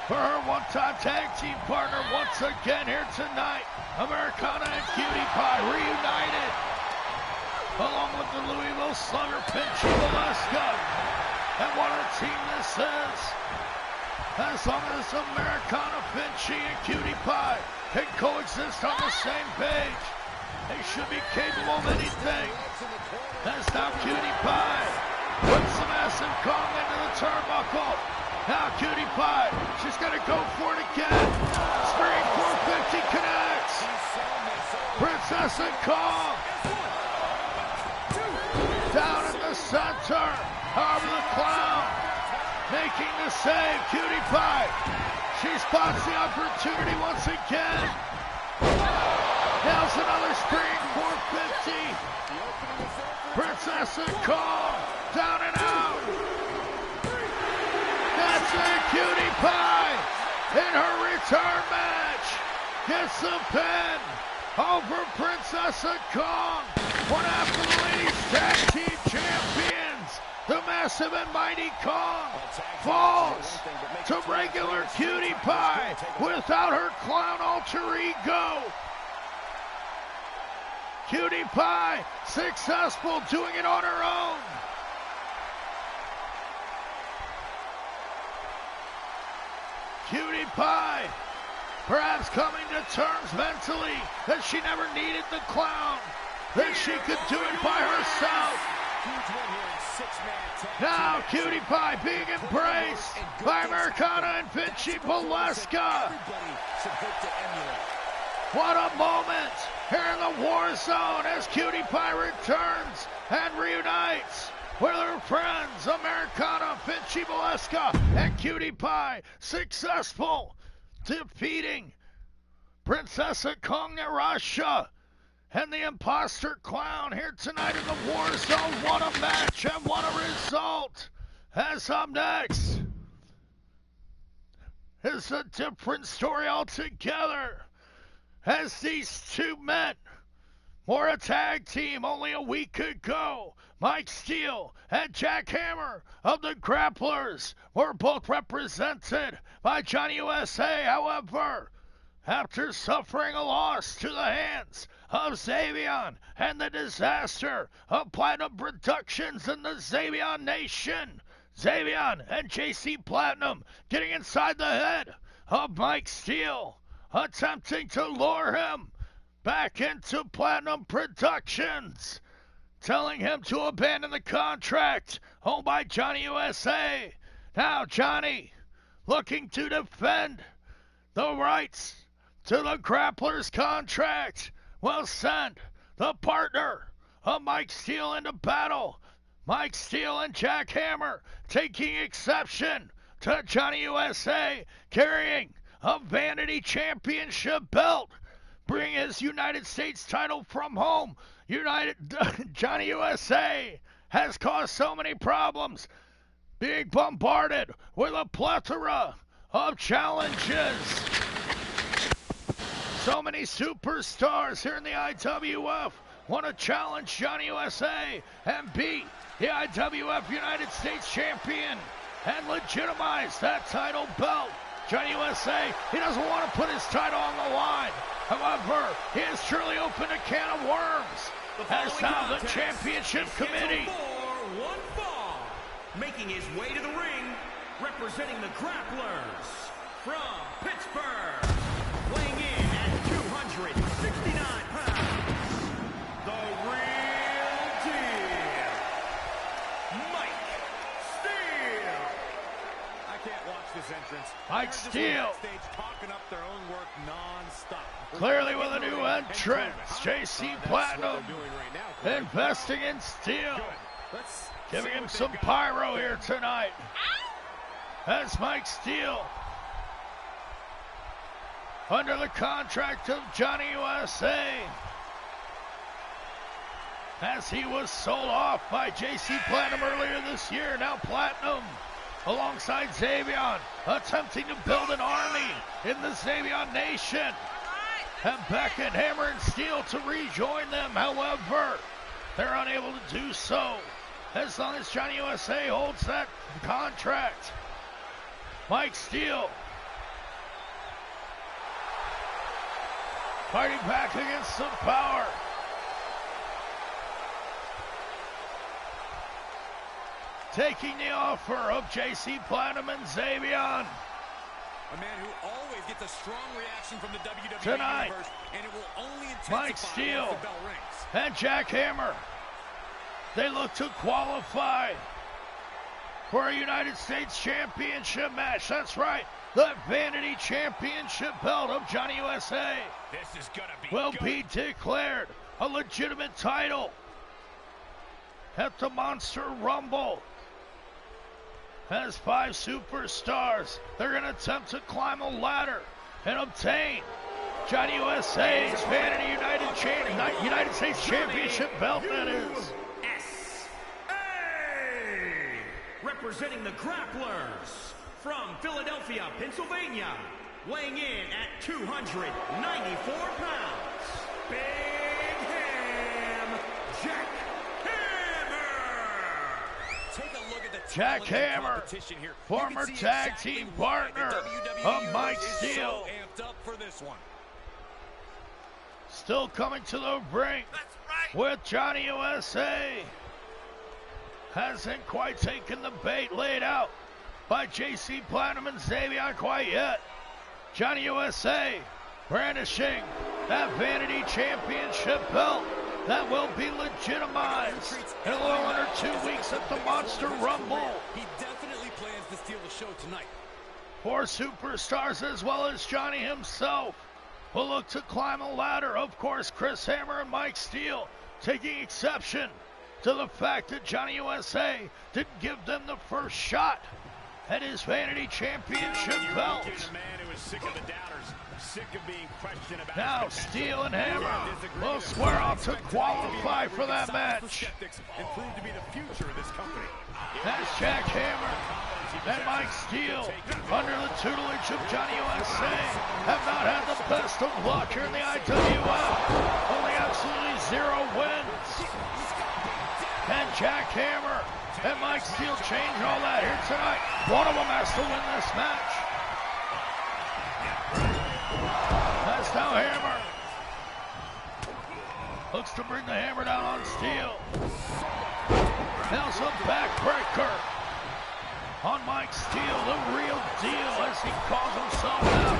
Speaker 1: for her one-time tag team partner once again here tonight. Americana and Cutie Pie reunited, along with the Louisville Slugger, Finchy Velasca. And what a team this is. As long as Americana, Finchy, and Cutie Pie can coexist on the same page, they should be capable of anything. As now Cutie Pie puts the massive Kong into the turnbuckle. Now Cutie Pie, she's gonna go for it again. Spring 450 connects. Princess of Kong down in the center. However, the Clown making the save. Cutie Pie, she spots the opportunity once again. Nails another spring 450. Princess of Kong down and out. That's it. Cutie Pie in her return match gets the pin over Princess of Kong. One after the ladies tag team champions, the massive and mighty Kong falls to regular Cutie Pie without her Clown alter ego. Cutie Pie successful doing it on her own. Cutie Pie perhaps coming to terms mentally that she never needed the Clown, that she could do it by herself. Now Cutie Pie being embraced by Americana and Finchy Velasca. What a moment here in the War Zone as Cutie Pie returns and reunites with her friends Americana, Vinci Valeska, and Cutie Pie, successful defeating Princess Kong Russia and the Imposter Clown here tonight in the War Zone. What a match and what a result. As up next is a different story altogether, as these two men were a tag team only a week ago. Mike Steele and Jack Hammer of the Grapplers were both represented by Johnny USA. However, after suffering a loss to the hands of Xavion and the disaster of Platinum Productions and the Xavion Nation, Xavion and JC Platinum getting inside the head of Mike Steele, attempting to lure him back into Platinum Productions, telling him to abandon the contract owned by Johnny USA. Now Johnny, looking to defend the rights to the Grappler's contract, will send the partner of Mike Steele into battle. Mike Steele and Jack Hammer taking exception to Johnny USA carrying a Vanity Championship belt, bringing his United States title from home. Johnny USA has caused so many problems, being bombarded with a plethora of challenges. So many superstars here in the IWF want to challenge Johnny USA and be the IWF United States Champion and legitimize that title belt. Johnny USA, he doesn't want to put his title on the line. However, he has truly opened a can of worms. As now the championship committee.
Speaker 2: One fall, making his way to the ring, representing the Grapplers from Pittsburgh, weighing in at 269 pounds, the real deal, Mike Steele.
Speaker 3: I can't watch this entrance.
Speaker 1: Mike Steele.
Speaker 3: Talking up their own work non-stop.
Speaker 1: Clearly with a new entrance, JC Platinum investing in Steele, giving him some pyro here tonight. As Mike Steele, under the contract of Johnny USA, as he was sold off by JC Platinum earlier this year. Now Platinum, alongside Xavion, attempting to build an army in the Xavion Nation, and Beckett, Hammer, and Steele to rejoin them. However, they're unable to do so as long as Johnny USA holds that contract. Mike Steele fighting back against some power. Taking the offer of JC Platinum and Xavion.
Speaker 3: A man who always gets a strong reaction from the WWE
Speaker 1: tonight,
Speaker 3: universe, and it will only intensify
Speaker 1: Mike Steele
Speaker 3: once the bell rings.
Speaker 1: And Jack Hammer, they look to qualify for a United States Championship match. That's right, the Vanity Championship belt of Johnny USA
Speaker 3: This is gonna be
Speaker 1: will
Speaker 3: good.
Speaker 1: be declared a legitimate title at the Monster Rumble. As 5 superstars, they're going to attempt to climb a ladder and obtain Johnny USA's Vanity United States Championship belt, that is.
Speaker 2: USA, representing the Grapplers from Philadelphia, Pennsylvania, weighing in at 294 pounds, Big Ham Jack Hammer.
Speaker 3: Take a look at the
Speaker 1: Jack Hammer,
Speaker 3: competition here.
Speaker 1: former tag team partner of Mike Steele,
Speaker 3: so amped up for this one.
Speaker 1: still coming to the ring with Johnny USA. Hasn't quite taken the bait laid out by JC Platinum and Xavion quite yet. Johnny USA brandishing that Vanity Championship belt that will be legitimized in a little under 2 weeks at the Monster Rumble.
Speaker 3: He definitely plans to steal the show tonight.
Speaker 1: 4 superstars as well as Johnny himself will look to climb a ladder. Of course, Chris Hammer and Mike Steele taking exception to the fact that Johnny USA didn't give them the first shot at his Vanity Championship belt. Now Steel and Hammer will square off to qualify for that match. That's Jack Hammer and Mike Steel, under the tutelage of Johnny USA, have not had the best of luck here in the IWF. Only absolutely 0 wins. And Jack Hammer and Mike Steel change all that here tonight. One of them has to win this match. That's now Hammer. Looks to bring the hammer down on Steel. Nails a backbreaker on Mike Steel, the real deal, as he calls himself out.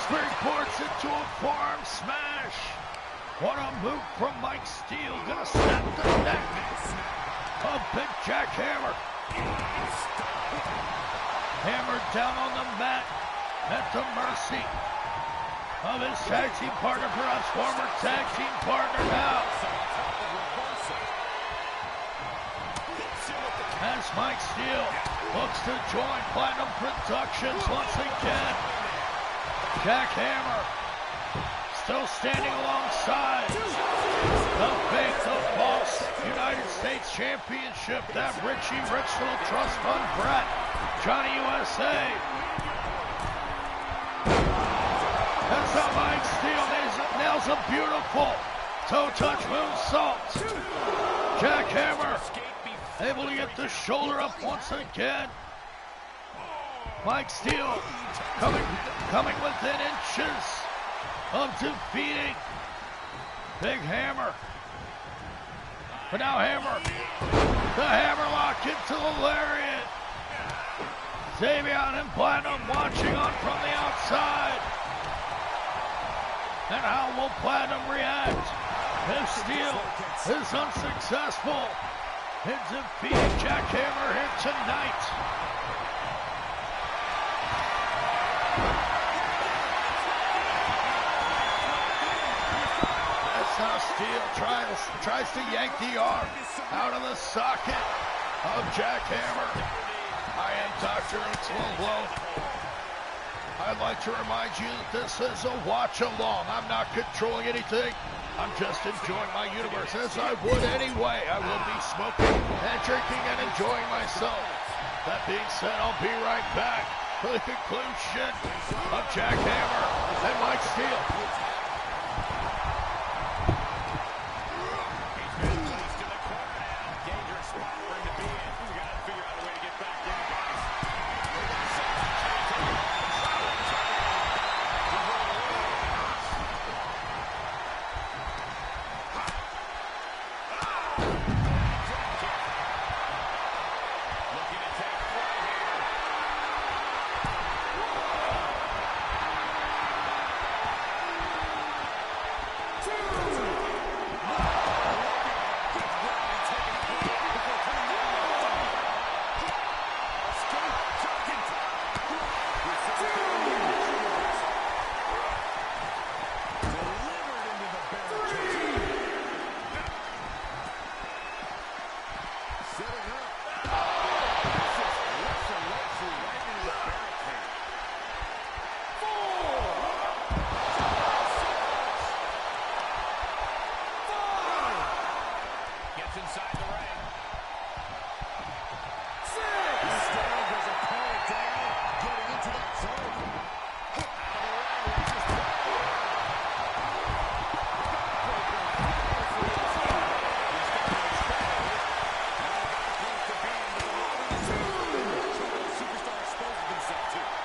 Speaker 1: Springboards into a forearm smash. What a move from Mike Steel. Gonna snap the neck of Big Jack Hammer. Hammered down on the mat at the mercy of his tag team partner, perhaps former tag team partner now. As Mike Steel looks to join Platinum Productions once again. Jack Hammer still standing alongside the fake, the false United States Championship, that Richie Rich Little Trust Fund brat, Johnny USA. That's how Mike Steel nails a beautiful toe touch moonsault. Jack Hammer able to get the shoulder up once again. Mike Steel coming within inches of defeating Big Hammer. But now Hammer, the hammerlock into the lariat. Xavier and Platinum watching on from the outside. And how will Platinum react if Steel is unsuccessful in defeating Jack Hammer here tonight? That's how Steel tries to yank the arm out of the socket of Jack Hammer. I am DrHooksMalone. I'd like to remind you that this is a watch-along. I'm not controlling anything. I'm just enjoying my universe as I would anyway. I will be smoking and drinking and enjoying myself. That being said, I'll be right back for the conclusion of Jack Hammer and Mike Steel.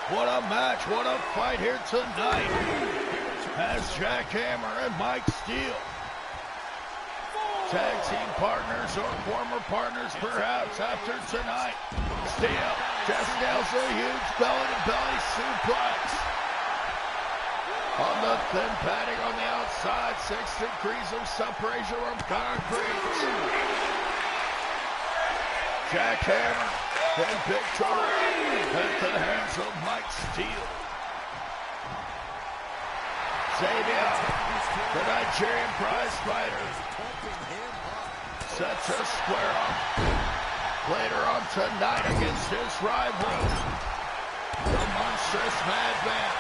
Speaker 1: What a match, what a fight here tonight as Jack Hammer and Mike Steel, tag team partners or former partners perhaps after tonight. Steel just nails a huge belly-to-belly suplex on the thin padding on the outside, 6 degrees of separation from concrete. Jack Hammer in big trouble at the hands of Mike Steel. Xavier, the Nigerian prize fighter, set to square up later on tonight against his rival, the monstrous Madman,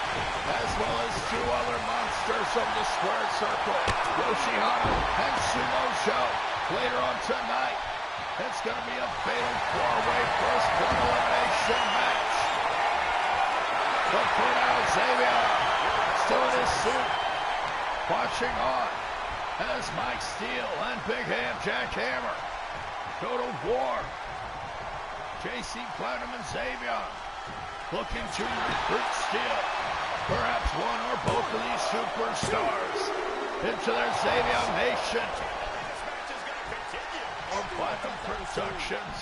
Speaker 1: as well as two other monsters of the square circle, Yoshihana and Sumo Joe. Later on tonight, it's going to be a fatal four-way first point elimination match. But for now, Xavier, still in his suit, watching on as Mike Steele and Big Ham Jack Hammer go to war. JC Platinum and Xavier looking to recruit Steele, perhaps one or both of these superstars, into their Xavier Nation. Or Platinum Productions.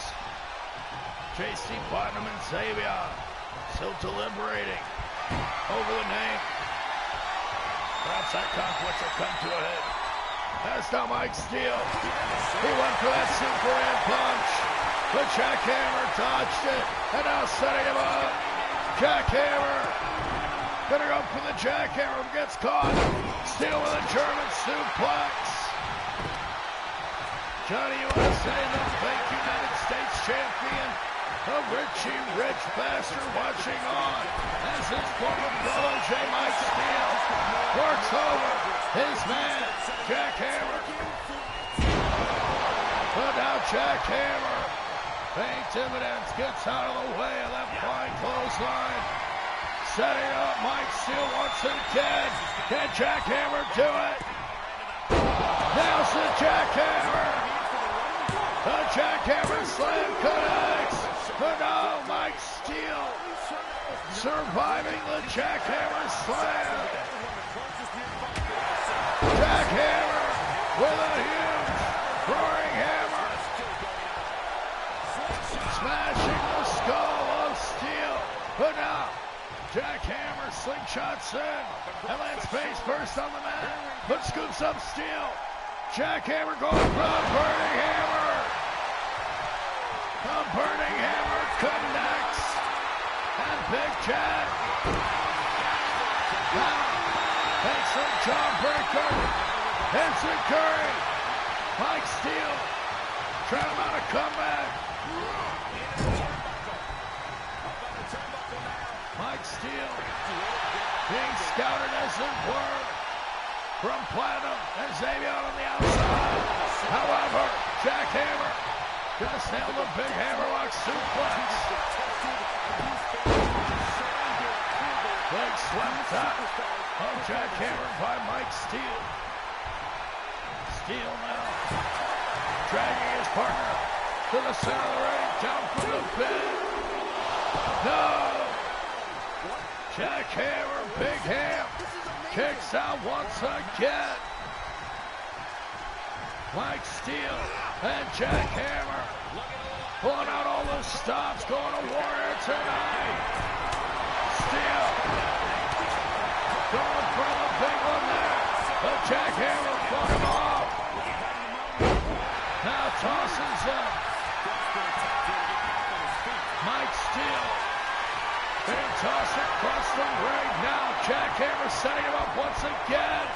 Speaker 1: JC Platinum and Xavier still deliberating over the name. Perhaps that conflict will come to a head. That's now Mike Steele. He went for that Superman punch, but Jack Hammer dodged it, and now setting him up. Jack Hammer gonna go for the jackhammer, gets caught. Steele with a German suplex. Johnny USA, the fake United States champion, a Richie Rich bastard watching on as his former protege Mike Steele works over his man, Jack Hammer. But now Jack Hammer, paying dividends, gets out of the way of that flying clothesline. Setting up Mike Steele once again. Can Jack Hammer do it? Nails the jackhammer. The jackhammer slam connects. But no, Mike Steele surviving the jackhammer slam. Jackhammer with a huge roaring hammer. Smashing the skull of Steele. But now, Jackhammer slingshots in and lands face first on the mat, but scoops up Steele. Jackhammer going for the burning hammer. The burning hammer connects, and Big Jack now takes some jawbreaker. Curry. Mike Steele trying to mount a comeback. Mike Steele being scouted as it were from Platinum and Xavier on the outside. However, Jack Hammer just nailed a big hammerlock suplex. Big slap top of Jack Hammer by Mike Steele. Steele now dragging his partner to the center of the ring, down from the pin. No! Jack Hammer, Big Ham, kicks out once again. Mike Steele and Jack Hammer pulling out all the stops, going to war here tonight. Steele going for the big one there, but Jack Hammer fought him off. Now tosses him. Mike Steele being tossed across the ring. Now Jack Hammer setting him up once again.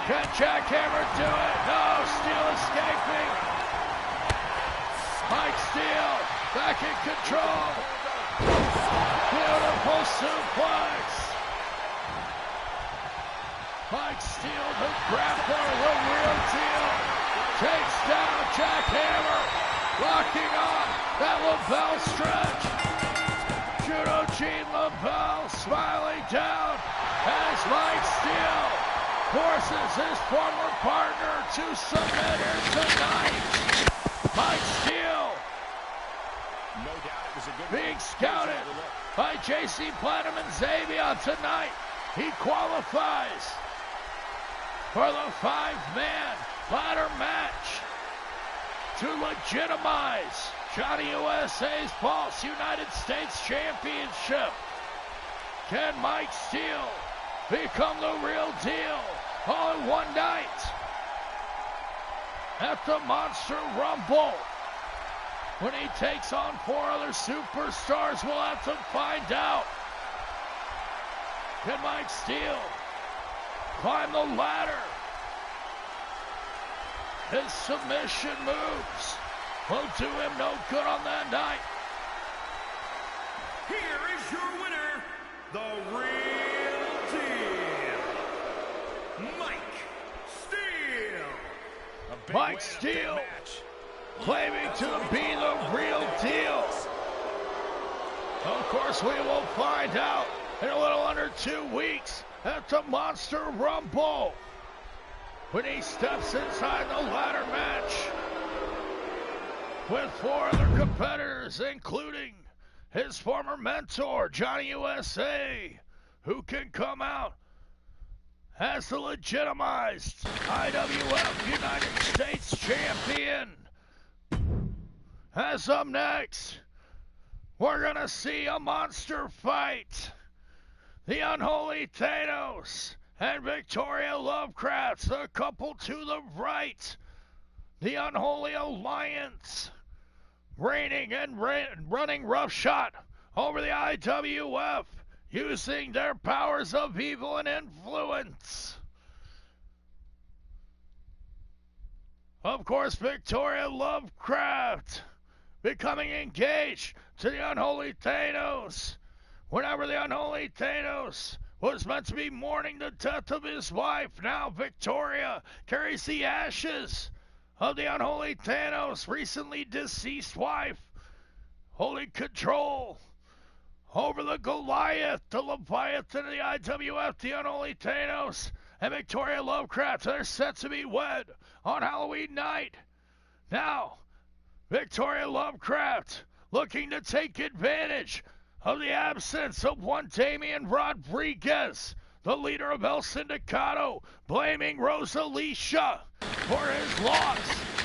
Speaker 1: Can Jack Hammer do it? No, Steele escaping. Mike Steele back in control. Beautiful suplex. Mike Steele, the grappler, the real deal, takes down Jack Hammer, locking on that LaBelle stretch. Judo Gene LaBelle smiling down as Mike Steele forces his former partner to submit here tonight. Mike Steele
Speaker 3: No doubt it was a good
Speaker 1: being scouted by JC Platinum and Xavier tonight. He qualifies for the five-man ladder match to legitimize Johnny USA's false United States Championship. Can Mike Steele become the real deal all in one night at the Monster Rumble? When he takes on four other superstars, we'll have to find out. Can Mike Steele climb the ladder his submission moves will do him no good on that night.
Speaker 2: Here is your winner, the Real Deal, Mike Steele.
Speaker 1: Mike Steele claiming to be the real deal. Of course, we will find out in a little under 2 weeks at the Monster Rumble when he steps inside the ladder match with 4 other competitors, including his former mentor, Johnny USA, who can come out as the legitimized IWF United States Champion. As up next, we're going to see a monster fight. The Unholy Thanos and Victoria Lovecraft, the couple to the right. The Unholy Alliance reigning and running roughshod over the IWF, using their powers of evil and influence. Of course, Victoria Lovecraft becoming engaged to the Unholy Thanos whenever the Unholy Thanos was meant to be mourning the death of his wife. Now Victoria carries the ashes of the Unholy Thanos' recently deceased wife, holding control over the Goliath, the Leviathan of the IWF, the Unholy Thanos, and Victoria Lovecraft. They're set to be wed on Halloween night. Now, Victoria Lovecraft looking to take advantage of the absence of one Damian Rodriguez, the leader of El Sindicato, blaming Rosalicia for his loss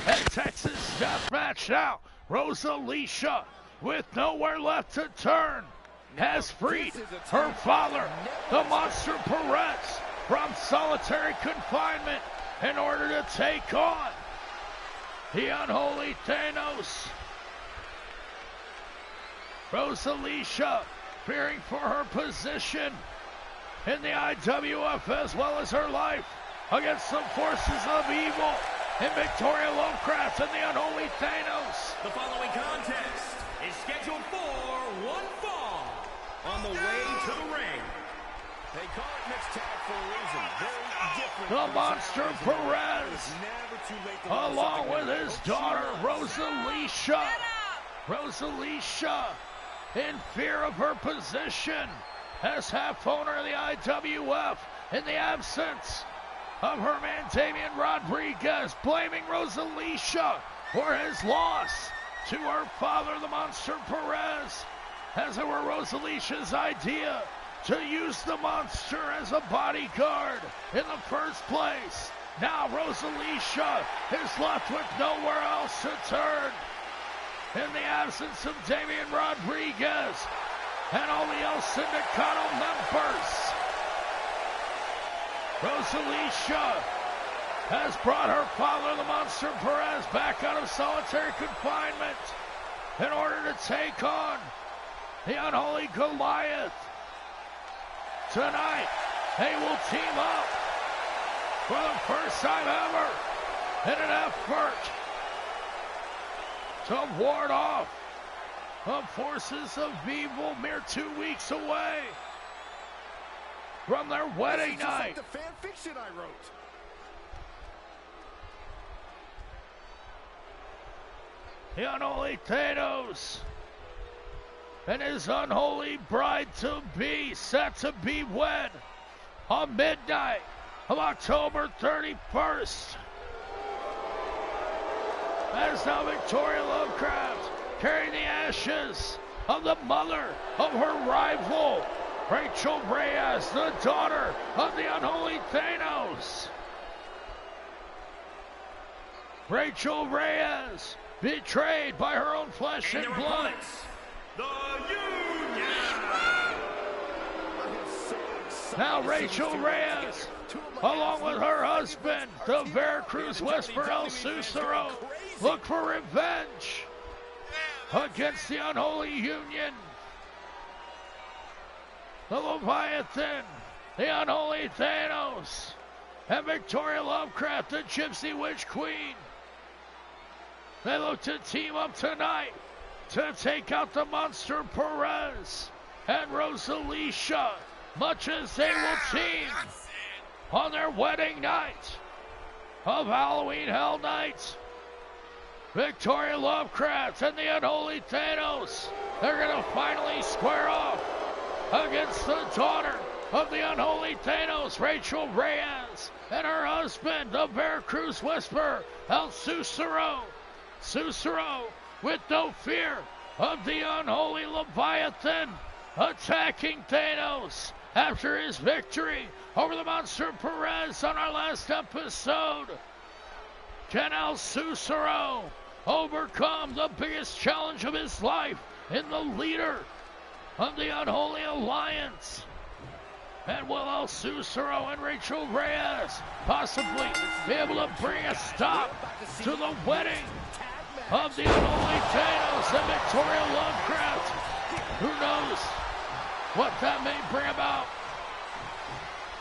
Speaker 1: at Texas Deathmatch. Now, Rosalicia, with nowhere left to turn, has freed her father, the Monster Perez, from solitary confinement in order to take on the Unholy Thanos. Rosalicia, fearing for her position in the IWF as well as her life against some forces of evil in Victoria Lovecraft and the Unholy Thanos.
Speaker 2: The following contest is scheduled for one fall on the way to the ring.
Speaker 3: They call it mixed tag for a reason. Very different.
Speaker 1: The Monster Perez, along with his daughter Rosalicia. Rosalicia, in fear of her position as half owner of the IWF, in the absence of her man Damian Rodriguez, blaming Rosalicia for his loss to her father, the Monster Perez, as it were Rosalicia's idea to use the monster as a bodyguard in the first place. Now Rosalicia is left with nowhere else to turn in the absence of Damian Rodriguez and all the El Sindicato members. Rosalicia has brought her father, the Monster Perez, back out of solitary confinement in order to take on the Unholy Goliath. Tonight, they will team up for the first time ever in an effort to ward off the forces of evil mere 2 weeks away from their wedding night.
Speaker 3: Like the fan fiction I wrote.
Speaker 1: The Unholy Thanos and his unholy bride-to-be set to be wed on midnight of October 31st. As now Victoria Lovecraft carrying the ashes of the mother of her rival, Rachel Reyes, the daughter of the Unholy Thanos. Rachel Reyes, betrayed by her own flesh and blood.
Speaker 2: The Union!
Speaker 1: Now Rachel Reyes, along with her husband, the Veracruz Whisper El Susero, look for revenge against the Unholy Union. The Leviathan, the Unholy Thanos, and Victoria Lovecraft, the Gypsy Witch Queen, They look to team up tonight to take out the Monster Perez and Rosalicia, much as they will team on their wedding night of Halloween Hell Night. Victoria Lovecraft and the Unholy Thanos, they're going to finally square off against the daughter of the Unholy Thanos, Rachel Reyes, and her husband, the Veracruz Whisperer, El Susuro. Susuro, with no fear of the Unholy Leviathan, attacking Thanos after his victory over the Monster Perez on our last episode. Can El Susuro overcome the biggest challenge of his life in the leader of the Unholy Alliance? And will El Susuro and Rachel Reyes possibly be able to bring a stop to the wedding of the Unholy Thanos and Victoria Lovecraft? Who knows what that may bring about?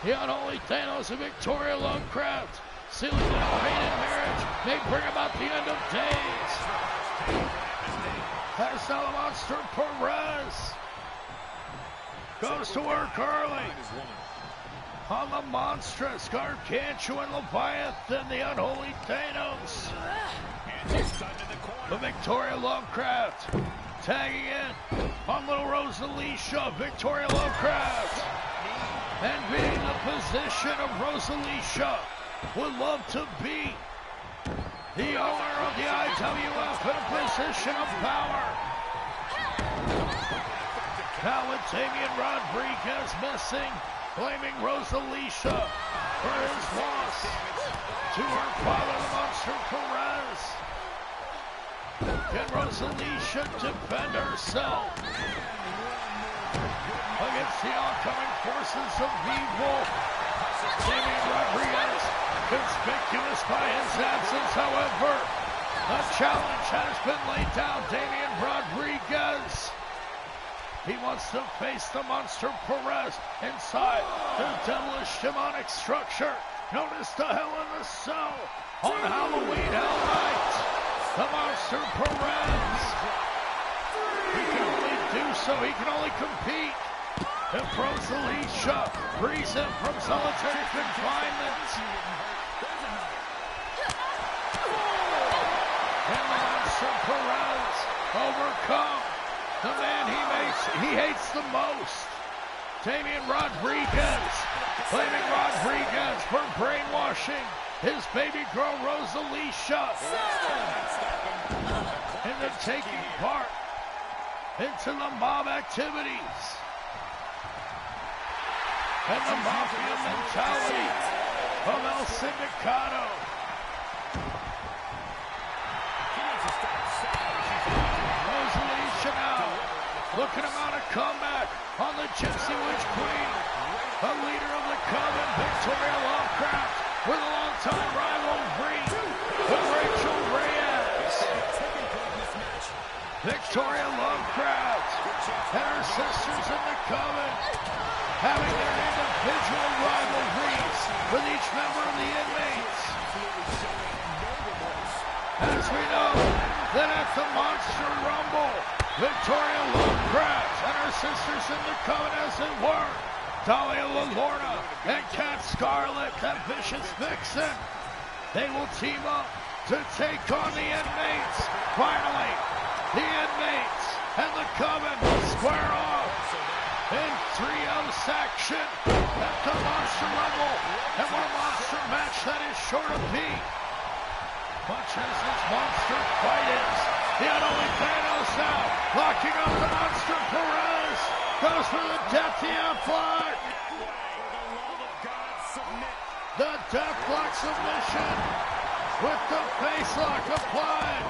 Speaker 1: The Unholy Thanos and Victoria Lovecraft sealing their fated marriage may bring about the end of days. As now the Monster Perez goes to work early on the monstrous Gargantuan Leviathan, the Unholy Thanos. The Victoria Lovecraft tagging in on little Rosalicia. Victoria Lovecraft, and being the position of Rosalicia, would love to be the owner of the IWF in a position of power. Now with Damian Rodriguez missing, blaming Rosalicia for his loss to her father, the Monster Perez. Can Rosalicia defend herself against the oncoming forces of evil? Damian Rodriguez, conspicuous by his absence, however. A challenge has been laid down. Damian Rodriguez, he wants to face the Monster Perez inside the devilish demonic structure known as the Hell in the Cell on Halloween Hell Night. The Monster Perez, he can only do so, he can only compete if Rosalicia frees him from solitary confinement. Can the Monster Perez overcome the man he hates the most? Damian Rodriguez, blaming Rodriguez for brainwashing his baby girl Rosalicia into taking part into the mob activities and the mafia mentality of El Sindicato. Rosalicia now looking to mount a comeback on the Gypsy Witch Queen, a leader of the Coven, Victoria Lovecraft, with a long-time rivalry with Rachel Reyes. Victoria Lovecraft and her sisters in the Coven having their individual rivalries with each member of the inmates. As we know that at the Monster Rumble, Victoria Lovecraft and her sisters in the Coven, as it were, Dahlia LaLorna and Cat Scarlet, that vicious vixen, they will team up to take on the inmates. Finally, the inmates and the Coven will square off in trios action at the Monster Rumble, and what a monster match that is sure to be. Much as this monster fight is, the Unholy Thanos now locking up the Monster Perez, goes for the Death Flag. The Deathlock submission with the face lock applied.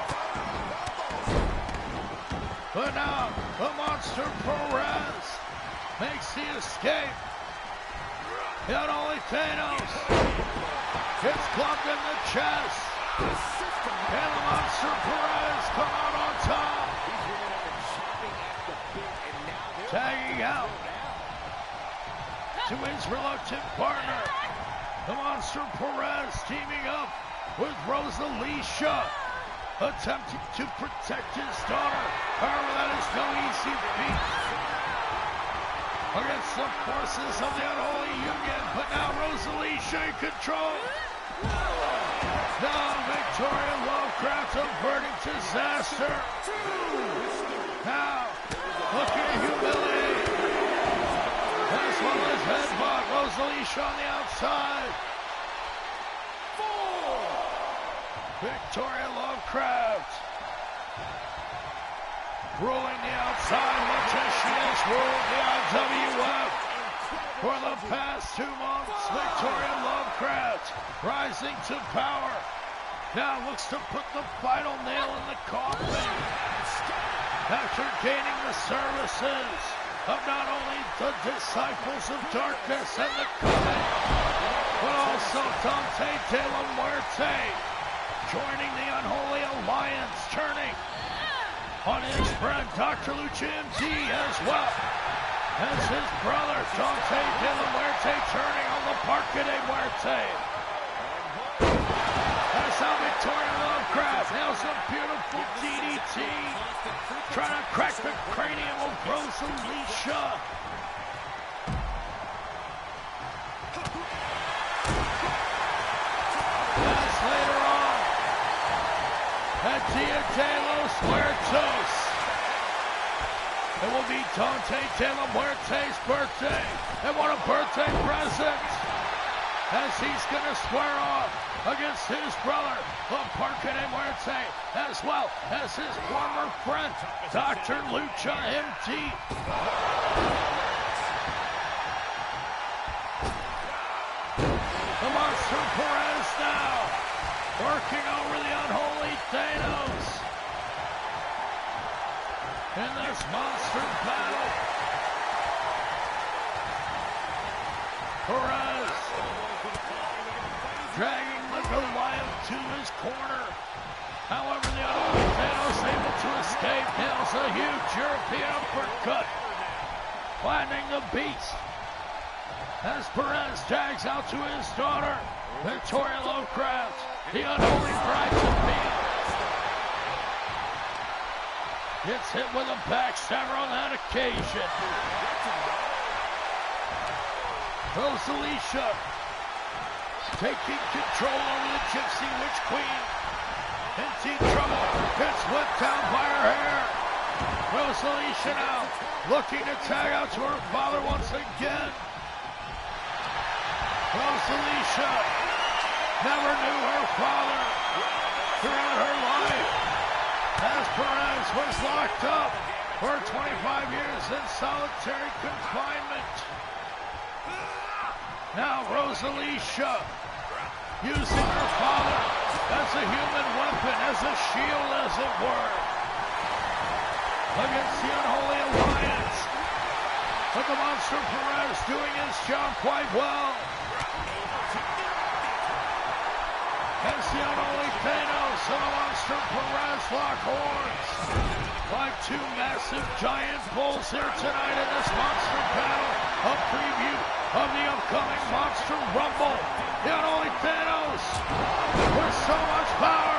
Speaker 1: But now the Monster Perez makes the escape. The Unholy Thanos gets clubbed in the chest. And the Monster Perez come out on top. Tagging out to his reluctant partner. The Monster Perez teaming up with Rosalicia. attempting to protect his daughter. However, that is no easy feat against the forces of the unholy union. But now Rosalicia in control. Now Victoria Lovecraft averting disaster. Now looking to humiliate as well as headbutt Rosalicia on the outside. Victoria Lovecraft ruling the outside much as she has ruled the IWF for the past 2 months. Victoria Lovecraft rising to power. Now looks to put the final nail in the coffin after gaining the services of not only the Disciples of Darkness and the Coven, but also Dante de la Muerte, joining the Unholy Alliance, turning on his friend Dr. Lucha MD as well as his brother Dante de la Muerte, turning on the Parque de Muerte. That's how Victoria Lovecraft nails a beautiful DDT, trying to crack the cranium of Rosalicia. That's later on at Dia de los Muertos. It will be Dante de la Muerte's birthday. And what a birthday present, as he's going to square off against his brother, the Parque de Muerte, as well as his former friend, Dr. Lucha MD. The Monster Perez now working over the unholy Thanos in this monster battle. Perez dragging the Goliath to his corner. However, the unholy Thanos able to escape, nails a huge European uppercut, flattening the beast. As Perez tags out to his daughter, Victoria Lovecraft, the unholy bride-to-be, gets hit with a backstabber on that occasion. Rosalicia taking control over the Gypsy Witch Queen. In deep trouble, gets whipped down by her hair. Rosalicia now looking to tag out to her father once again. Rosalicia never knew her father throughout her life, as Perez was locked up for 25 years in solitary confinement. Now Rosalicia using her father as a human weapon, as a shield as it were, against the Unholy Alliance. But the Monster Perez doing his job quite well, as the Unholy Thanos and the Monster Perez lock horns like two massive giant bulls here tonight in this monster battle. A preview of the upcoming Monster Rumble. The Unholy Thanos, with so much power,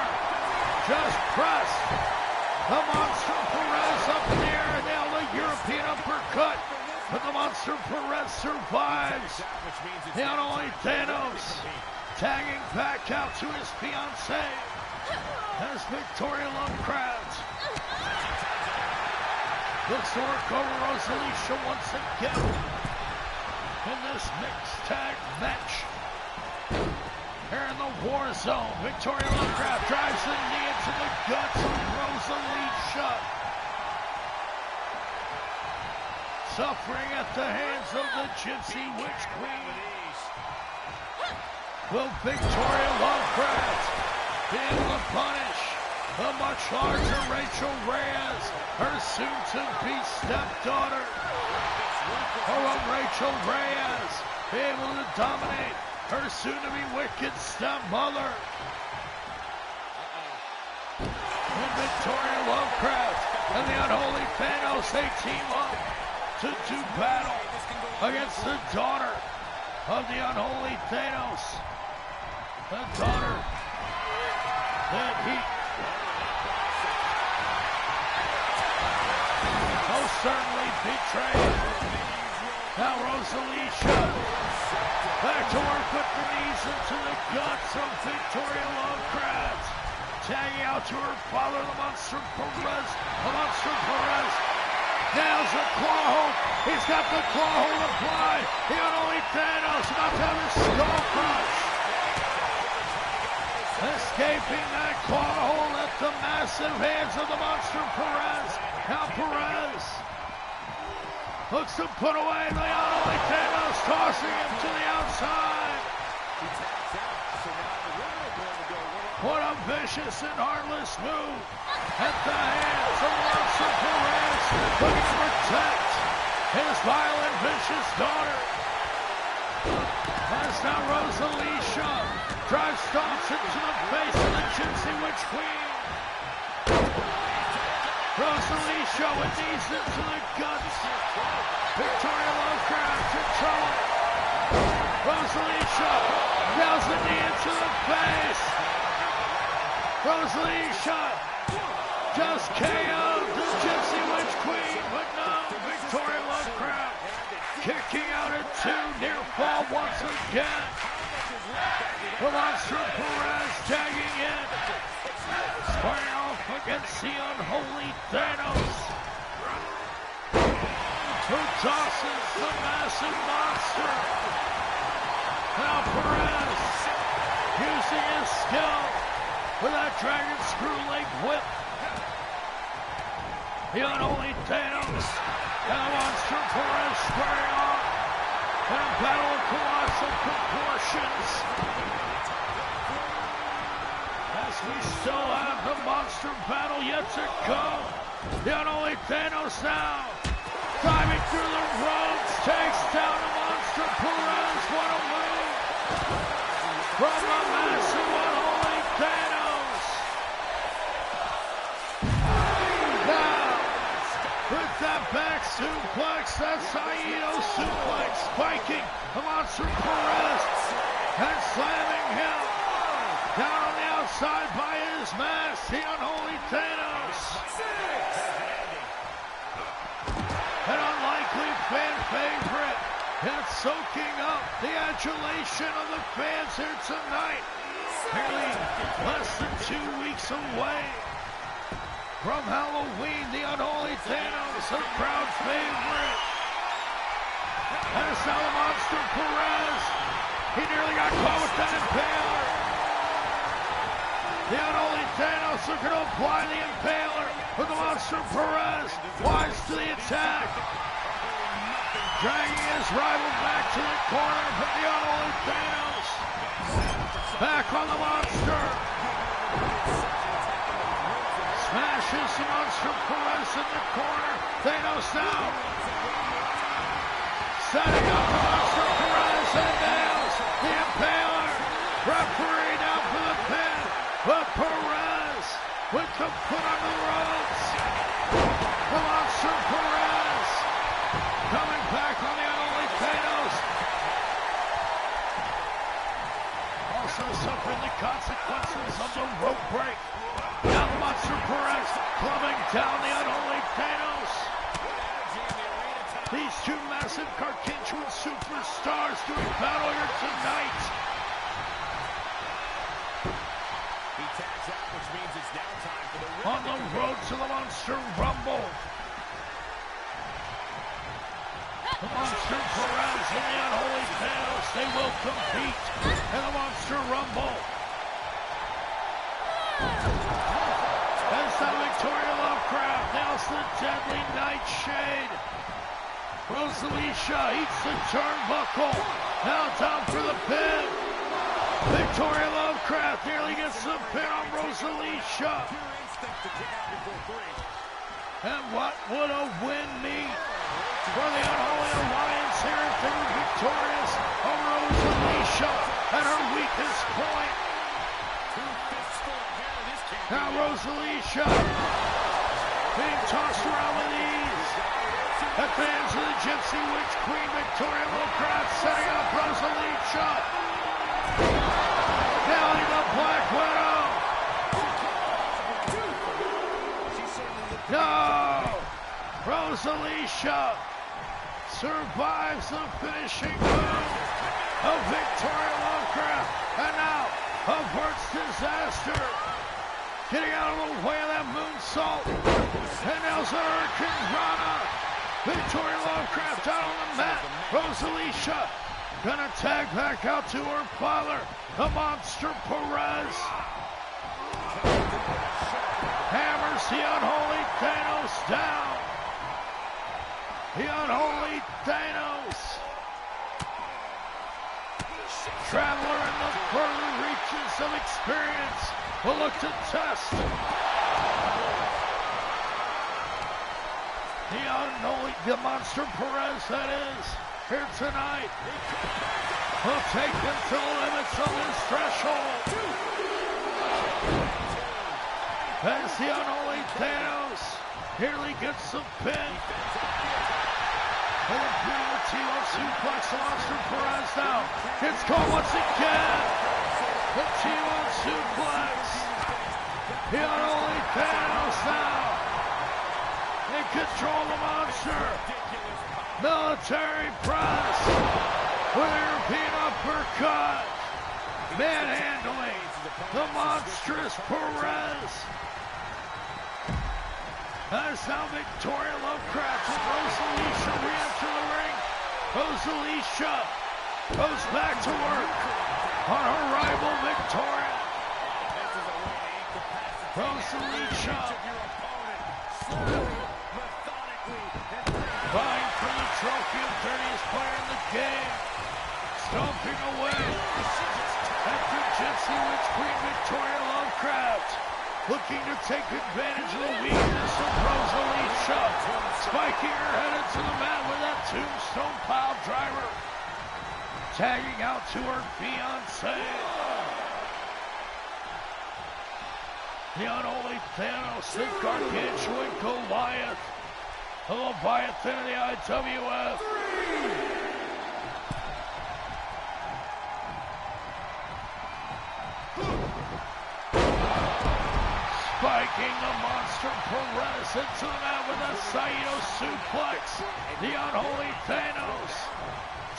Speaker 1: just pressed the Monster Perez up in the air and nailed a European uppercut. But the Monster Perez survives. The Unholy Thanos tagging back out to his fiancée as Victoria Lovecraft looks to work over Rosalicia once again in this mixed tag match. Here in the war zone, Victoria Lovecraft drives the knee into the guts of Rosalicia, suffering at the hands of the Gypsy Witch Queen. Will Victoria Lovecraft be able to punish the much larger Rachel Reyes, her soon-to-be stepdaughter? Or will Rachel Reyes be able to dominate her soon-to-be wicked stepmother? And Victoria Lovecraft and the Unholy Thanos, they team up to do battle against the daughter of the Unholy Thanos. The daughter that he certainly betrayed. Now Rosalicia back to work with the knees into the guts of Victoria Lovecraft. Tagging out to her father, the Monster Perez. The Monster Perez nails a claw hold. He's got the claw hold applied. The unholy Thanos about to have his skull crush. Escaping that claw hold at the massive hands of the Monster Perez. Now Perez looks to put away the unholy Thanos, tossing him to the outside. What a vicious and heartless move at the hands of Monster Perez, looking to protect his violent, vicious daughter. As now Rosalicia drives stomps into the face of the Gypsy Witch Queen. Rosalicia with knees into the guts. Victoria Lovecraft in trouble. Rosalicia nails the knee into the face. Rosalicia just KO'd the Gypsy Witch Queen, but no, Victoria Lovecraft kicking out at 2, near fall once again. The Monster Perez tagging in, squaring off against the unholy Thanos, who tosses the massive monster. Now Perez using his skill with that dragon screw leg whip. The unholy Thanos and the Monster Perez squaring off in a battle of colossal proportions. As we still have the monster battle yet to come. The unholy Thanos now diving through the ropes, takes down the Monster Perez. What a move from the massive unholy Thanos. Now, with that back suplex, that Saito suplex, spiking the Monster Perez and slamming him down on the outside by his mask, the unholy Thanos. An unlikely fan favorite, and soaking up the adulation of the fans here tonight. Nearly less than 2 weeks away from Halloween, the unholy Thanos, a crowd favorite. And it's now the Monster Perez. He nearly got caught with that impaler. The unholy Thanos looking to apply the impaler, but the Monster Perez wise to the attack. Dragging his rival back to the corner, but the unholy Thanos back on the monster. Smashes the Monster Perez in the corner. Thanos now setting up the Monster Perez and nails the impaler. Referee down for the pin, but Perez with the foot on the ropes. The Monster Perez coming back on the unholy Thanos. Also suffering the consequences of the rope break. Now the Monster Perez clubbing down the unholy Thanos. These two massive gargantuan superstars doing battle here tonight.
Speaker 3: He tags out, which means it's now time for the
Speaker 1: on the road to the Monster Rumble. The Monster Perez and the unholy Thanos, they will compete in the Monster Rumble. As the Victoria Lovecraft nails the deadly Nightshade. Rosalicia eats the turnbuckle. Now down for the pin. Victoria Lovecraft nearly gets the pin on Rosalicia. And what would a win mean for the Unholy Alliance here if they were victorious over Rosalicia at her weakest point? Now Rosalicia being tossed around with ease at the hands of the Gypsy Witch Queen. Victoria Lovecraft setting up Rosalicia. Nailing the Black Widow. No! Rosalysha survives the finishing move of Victoria Lovecraft. And now, averts disaster. Getting out of the way of that moonsault. And now's a Hurricane Rana. Victoria Lovecraft out on the mat. Rosalysha gonna tag back out to her father, the Monster Perez. Hammers the unholy Thanos down. The unholy Thanos. Traveler in the further reaches of experience will look to test the unholy, the Monster Perez that is, here tonight. Will take him to the limits of his threshold. As the unholy Thanos nearly gets the pin. And a beautiful T1 suplex, the Monster Perez now. It's caught once again. The T1 suplex. The unholy Thanos now. In control of the monster. Military press. With a European uppercut. Manhandling the monstrous Perez. As now Victoria Lovecraft and Rosalysha re-enter the ring. Rosalysha goes back to work on her rival Victoria. Rosalysha vying for the trophy of dirtiest player in the game. Stomping away at the Gypsy Witch Queen Victoria Lovecraft. Looking to take advantage of the weakness of Rosalysha. Spiking her head into the mat with that tombstone pile driver. Tagging out to her fiancé. The unholy Thanos, the gargantuan Goliath. The Leviathan of the IWF. Spiking the Monster Perez into the mat with a Saito suplex. The unholy Thanos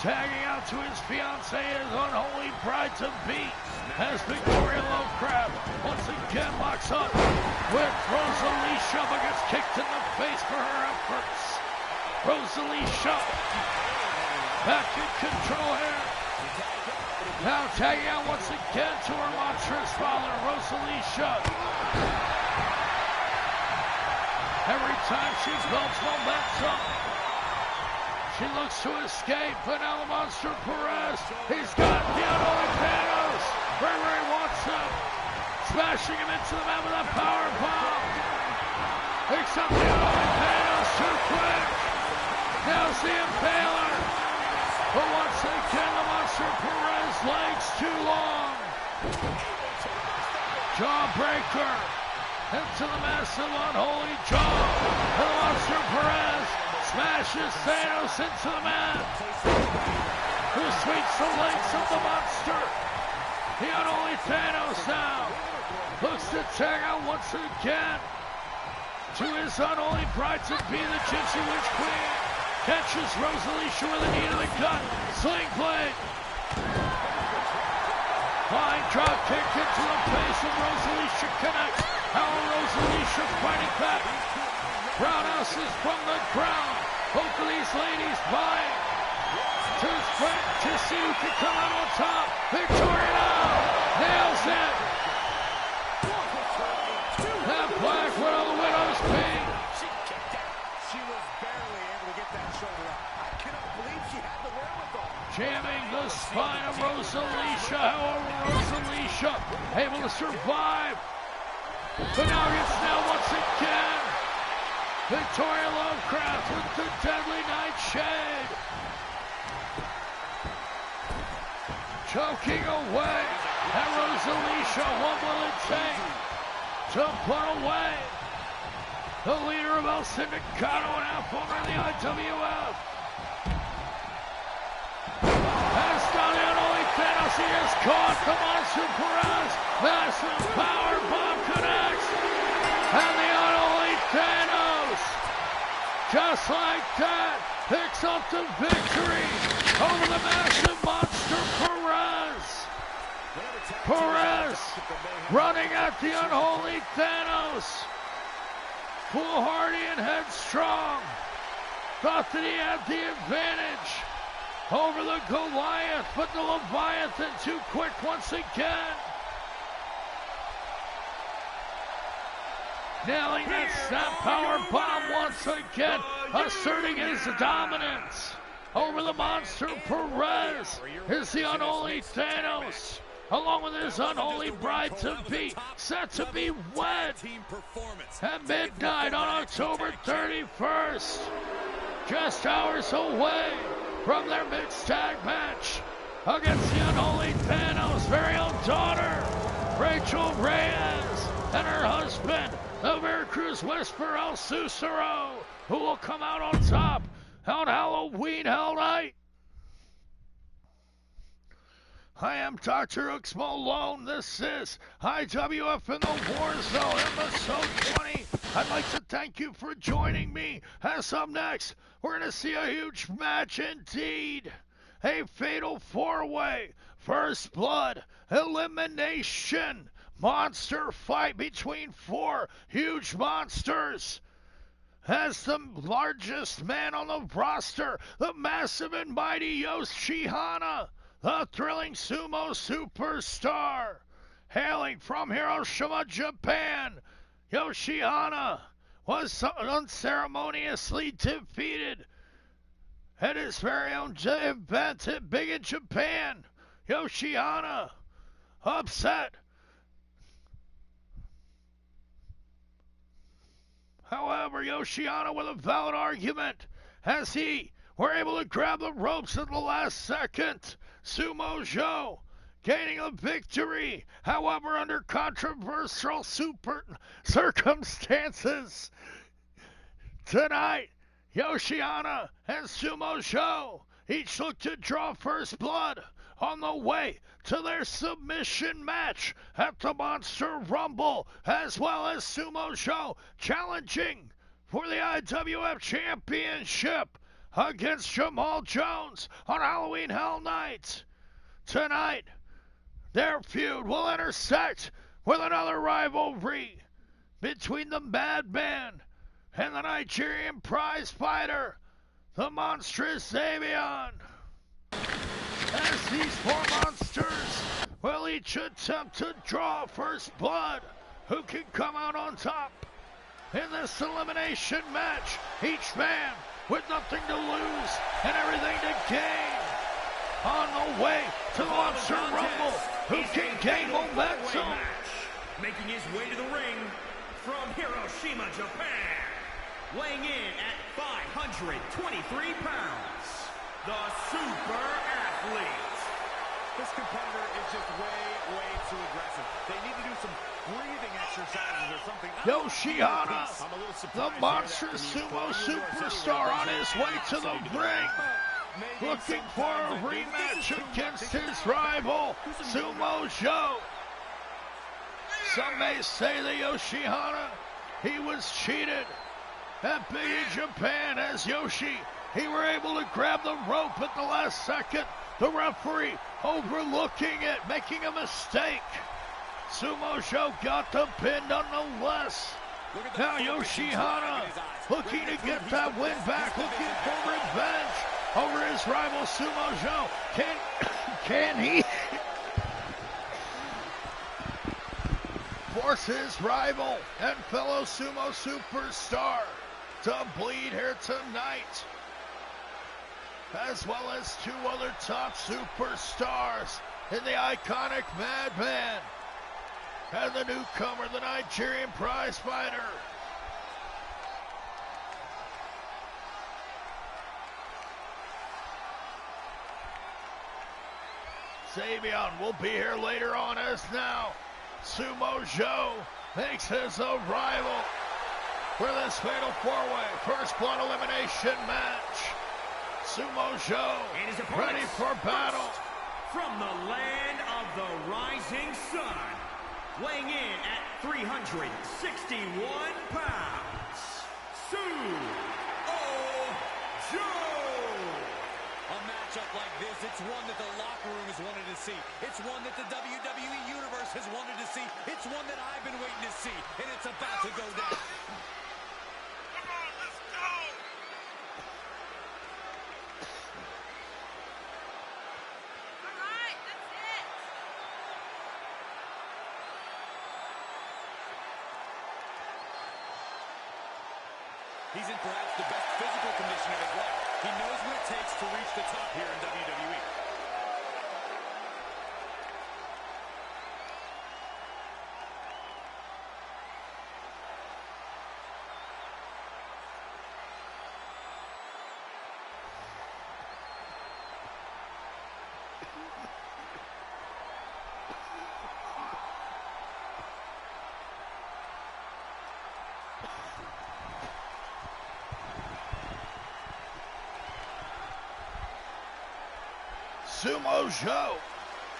Speaker 1: tagging out to his fiancée, his unholy bride-to-be, as Victoria Lovecraft once again locks up with Rosalysha, but gets kicked in the face for her efforts. Rosalysha back in control here. Now tagging out once again to her monstrous father, Rosalysha. Every time she builds momentum, she looks to escape, but now the Monster Perez, he's got the unholy Thanos where he wants him. Smashing him into the mat with that power bomb. Picks up the unholy Thanos too quick. Now's the Impaler. But once again, the Monster Perez legs too long. Jawbreaker into the massive unholy jaw. And the Monster Perez smashes Thanos into the mat. Who sweeps the legs of the monster. The unholy Thanos now looks to tag out once again to his unholy bride-to-be, the Gypsy Witch Queen. Catches Rosalysha with a knee to the gut. Sling blade. Flying drop kick into the face of Rosalysha connects. How Rosalysha fighting back. Roundhouses from the ground. Both of these ladies vying to sprint to see who can come out on top. Victoria now nails it. That black one on the widow's pink.
Speaker 3: She kicked out. She was barely able to get that shoulder up. I cannot believe she had the wherewithal.
Speaker 1: Jamming the spine of Rosalysha. However, Rosalysha able to survive. But now gets nailed once again. Victoria Lovecraft with the deadly nightshade. Choking away at Rosalysha. What will it take to put away the leader of El Sindicato and half owner of the IWF? Has done the unholy Thanos. He has caught the Monster Perez. Massive power bomb connects. And the unholy Thanos just like that, picks up the victory over the massive monster Perez. Perez running at the unholy Thanos. Foolhardy and headstrong. Thought that he had the advantage over the Goliath, but the Leviathan too quick once again. Nailing that snap power bomb once again, asserting his dominance over the monster Perez is the unholy Thanos, along with his unholy bride-to-be, set to be wed at midnight on October 31st. Just hours away from their mixed tag match against the unholy Thanos' very own daughter, Rachel Reyes, and her husband, the Veracruz Whisperer El Susuro, who will come out on top on Halloween Hell Night. I am DrHooksMalone. This is IWF in the War Zone, episode 20. I'd like to thank you for joining me. As up next, we're going to see a huge match indeed. A fatal four-way, first blood, elimination, monster fight between four huge monsters. As the largest man on the roster, the massive and mighty Yoshihana, the thrilling sumo superstar, hailing from Hiroshima, Japan, Yoshihana was unceremoniously defeated at his very own event at Big in Japan. Yoshihana upset. However, Yoshihana with a valid argument as he were able to grab the ropes at the last second. Sumo Joe gaining a victory, however, under controversial circumstances. Tonight, Yoshihana and Sumo Joe each look to draw first blood on the way to their submission match at the Monster Rumble, as well as Sumo Joe challenging for the IWF Championship against Jamal Jones on Halloween Hell Night. Tonight, their feud will intersect with another rivalry between the Madman and the Nigerian prize fighter, the monstrous Xavion. As these four monsters will each attempt to draw first blood, who can come out on top in this elimination match, each man with nothing to lose and everything to gain. On the way to the Monster Rumble, who can gain momentum.
Speaker 2: Making his way to the ring from Hiroshima, Japan, weighing in at 523 pounds, the Super Athlete.
Speaker 3: This competitor is just way too aggressive. They need to do some breathing exercises or something.
Speaker 1: Yoshihana, the monstrous sumo superstar, on his way to the ring, looking for a rematch against his rival, Sumo Joe. Some may say that Yoshihana, he was cheated at Big in Japan, as Yoshi, he were able to grab the rope at the last second. The referee overlooking it, making a mistake. Sumo Joe got the pin nonetheless. Now Yoshihana looking to get that win back, looking for revenge over his rival Sumo Joe. Can he force his rival and fellow sumo superstar to bleed here tonight? As well as two other top superstars in the iconic Madman and the newcomer, the Nigerian prize fighter. Xavion will be here later on, as now Sumo Joe makes his arrival for this fatal four-way first blood elimination match. Sumo Joe ready for battle.
Speaker 2: From the land of the rising sun, weighing in at 361 pounds, Sumo
Speaker 3: like this, it's one that the locker room has wanted to see. It's one that the WWE Universe has wanted to see. It's one that I've been waiting to see, and it's about to go down.
Speaker 2: Come on, let's go!
Speaker 4: All right, that's it.
Speaker 3: He's in perhaps the best physical condition of his life. He knows what it takes to reach the top here in WWE.
Speaker 1: Sumo Joe,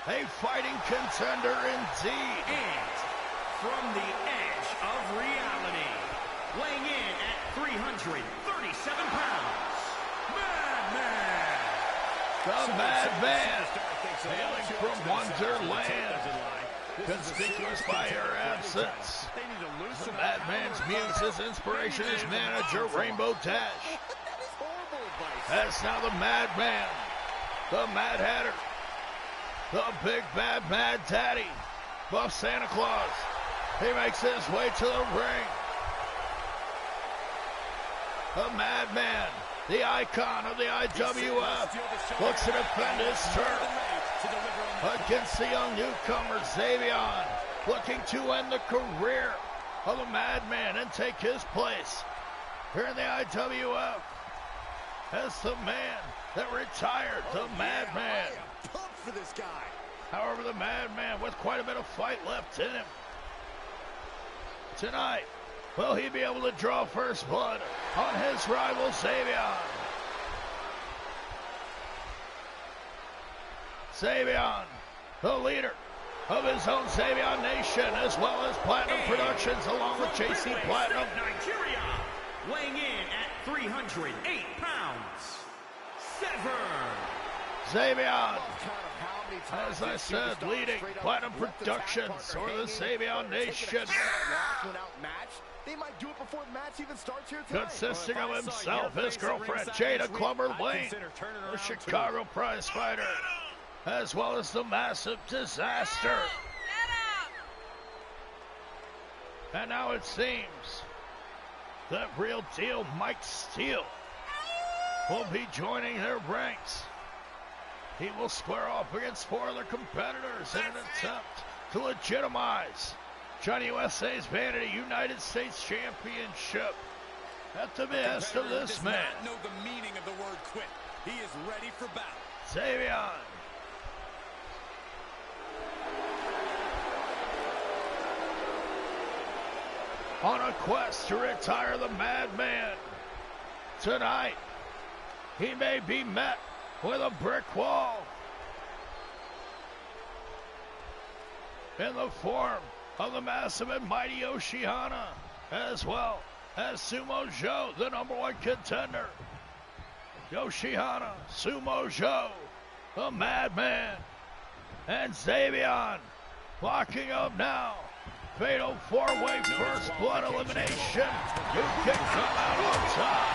Speaker 1: a fighting contender indeed.
Speaker 2: And from the edge of reality, weighing in at 337 pounds, Madman!
Speaker 1: The Madman, hailing from Wonderland, conspicuous by her absence. The Madman's muse, his inspiration, his manager, Rainbow Dash.
Speaker 3: That is horrible advice.
Speaker 1: That's now the Madman, the Mad Hatter, the big bad Mad Daddy, Buff Santa Claus. He makes his way to the ring. The Madman, the icon of the IWF, looks to defend his turf against the young newcomer Xavion, looking to end the career of the Madman and take his place here in the IWF as the man that retired, the Madman.
Speaker 3: I am pumped for this guy.
Speaker 1: However, the Madman with quite a bit of fight left in him. Tonight, will he be able to draw first blood on his rival Xavion? Xavion, the leader of his own Xavion Nation, as well as Platinum Productions, along with JC Platinum.
Speaker 2: Nigeria, weighing in at 308 pounds, Sever.
Speaker 1: Xavion, as I said, leading Platinum Productions, or the Xavion Nation,
Speaker 3: They might do it before the match even starts here tonight.
Speaker 1: consisting of himself, his girlfriend, Jada Clubber Lane, the Chicago prize fighter, as well as the Massive Disaster.
Speaker 4: Get up.
Speaker 1: And now it seems that Real Deal Mike Steele will be joining their ranks. He will square off against four other competitors in an attempt to legitimize Johnny USA's Vanity United States Championship at the behest of this man,
Speaker 3: Does not know the meaning of the word quit. He is ready for battle.
Speaker 1: Xavion. On a quest to retire the Madman. Tonight, he may be met with a brick wall in the form of the massive and mighty Oceana, as well as Sumo Joe, the #1 contender. Oceana, Sumo Joe, the Madman, and Xavion locking up now. Fatal four-way first blood elimination. Who can come out on top?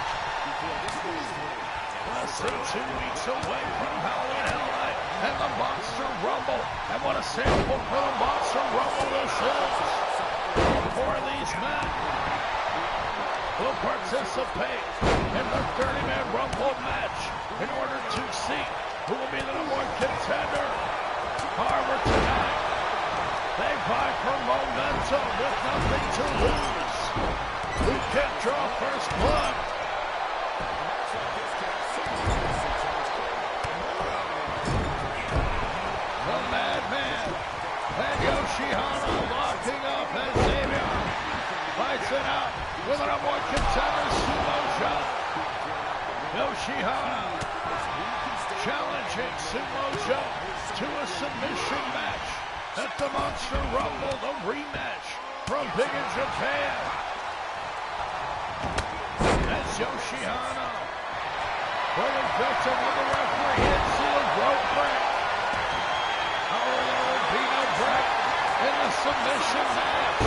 Speaker 1: Less than 2 weeks away from Halloween Hell Night and the Monster Rumble. And what a sample for the Monster Rumble this is. Four of these men will participate in the 30-man Rumble match in order to see who will be the #1 contender. However, tonight, they vie for momentum with nothing to lose. Who can draw first blood? The Madman and Yoshihana locking up as Xavion fights it out with an #1 contender, Sumo Joe. Yoshihana challenging Sumo Joe to a submission match at the Monster Rumble, the rematch from Big in Japan. That's Yoshihana, for the victim of the referee, hits the rope break. However, there will be no break in the submission match.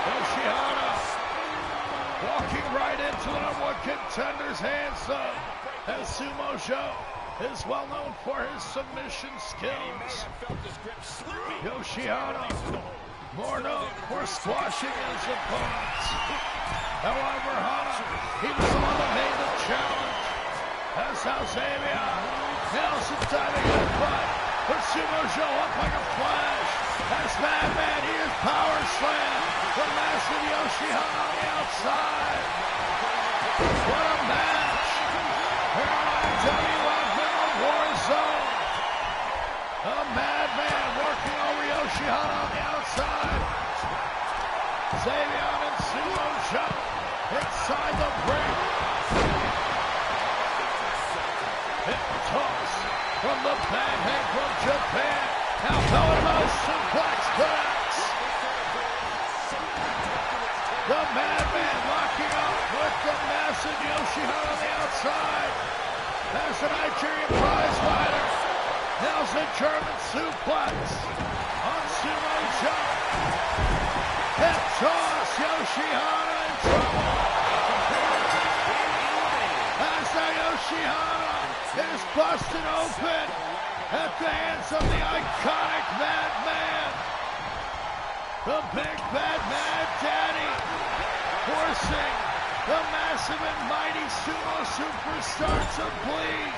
Speaker 1: Yoshihara walking right into the number one contender's hands, though, as Sumo Joe is well known for his submission skills. Yoshihara, more known for squashing his opponents. However, Hana, he was the one that made the challenge. That's how Xavier nails the diving headbutt. But Sumo Joe up like a flash. As Madman, he is power slam. The massive Yoshihara on the outside. What a match. Here on IWF in the War Zone. A Madman working over Yoshihara on the outside. Xavier and Sumo Joe inside the ring. Hip toss from the Bang from Japan. Now Pellermo's suplex connects. The Madman locking up with the massive Yoshihara on the outside. As the Nigerian prize fighter nails a German suplex on Sumo Joe. Hip toss, Yoshihara in trouble. As the Yoshihara is busted open at the hands of the iconic Madman. The big bad Mad Daddy forcing the massive and mighty sumo superstar to bleed.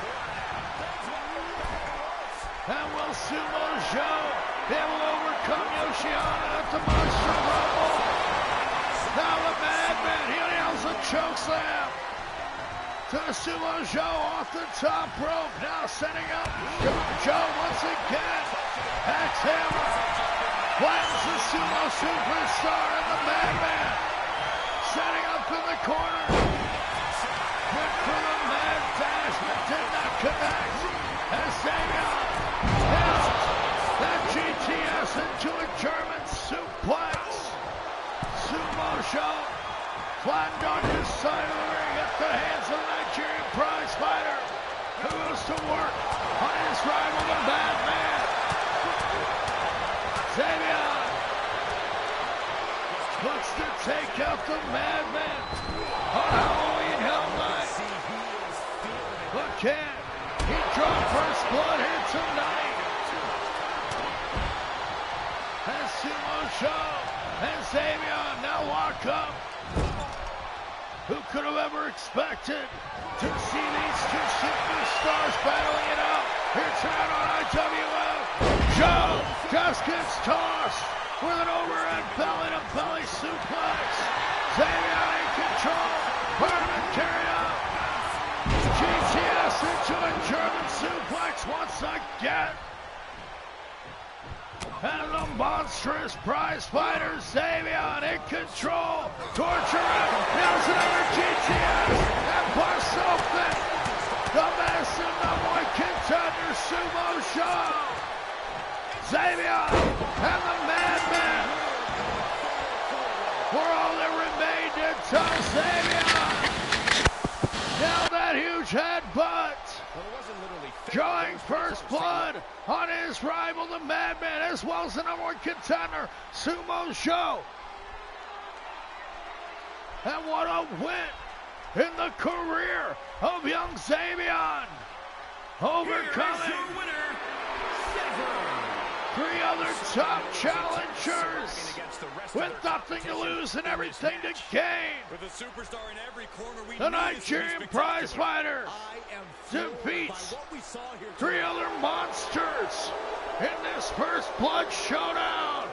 Speaker 1: And will Sumo Joe be able to overcome Yoshihara at the Monster Rumble? Now the Madman, he nails a chokeslam to Sumo Joe off the top rope. Now setting up Joe once again. Axe hammer. Flattens the Sumo superstar and the Madman. Setting up in the corner. Went for the Mad Dash, but did not connect. As Dagon nails that GTS into a German suplex. Sumo Joe flattened on his side of the ring at the hands of the Nigerian prize fighter, who goes to work on his rival, the Madman. Xavier looks to take out the Madman on Halloween Hell Night. But can he draw first blood here tonight? As Sumo Joe and Xavier now lock up. Who could have ever expected to see these two superstars battling it out here tonight on IWF? Joe just gets tossed with an overhead belly-to-belly suplex. Xavier in control. Harmon carried out. GTS into a German suplex once again. And the monstrous prize fighter, Xavier, in control. Torture him. Nails another GTS. And busts open the massive number one contender, Sumo Joe. Xavier and the Madman for all that remained until Xavier. Now that huge headbutt. Drawing first blood on his rival, the Madman, as well as the number one contender, Sumo Joe. And what a win in the career of young Xavier. Overcoming three other top challengers with nothing to lose and everything to gain. The Nigerian prize fighter defeats three other monsters in this first blood showdown.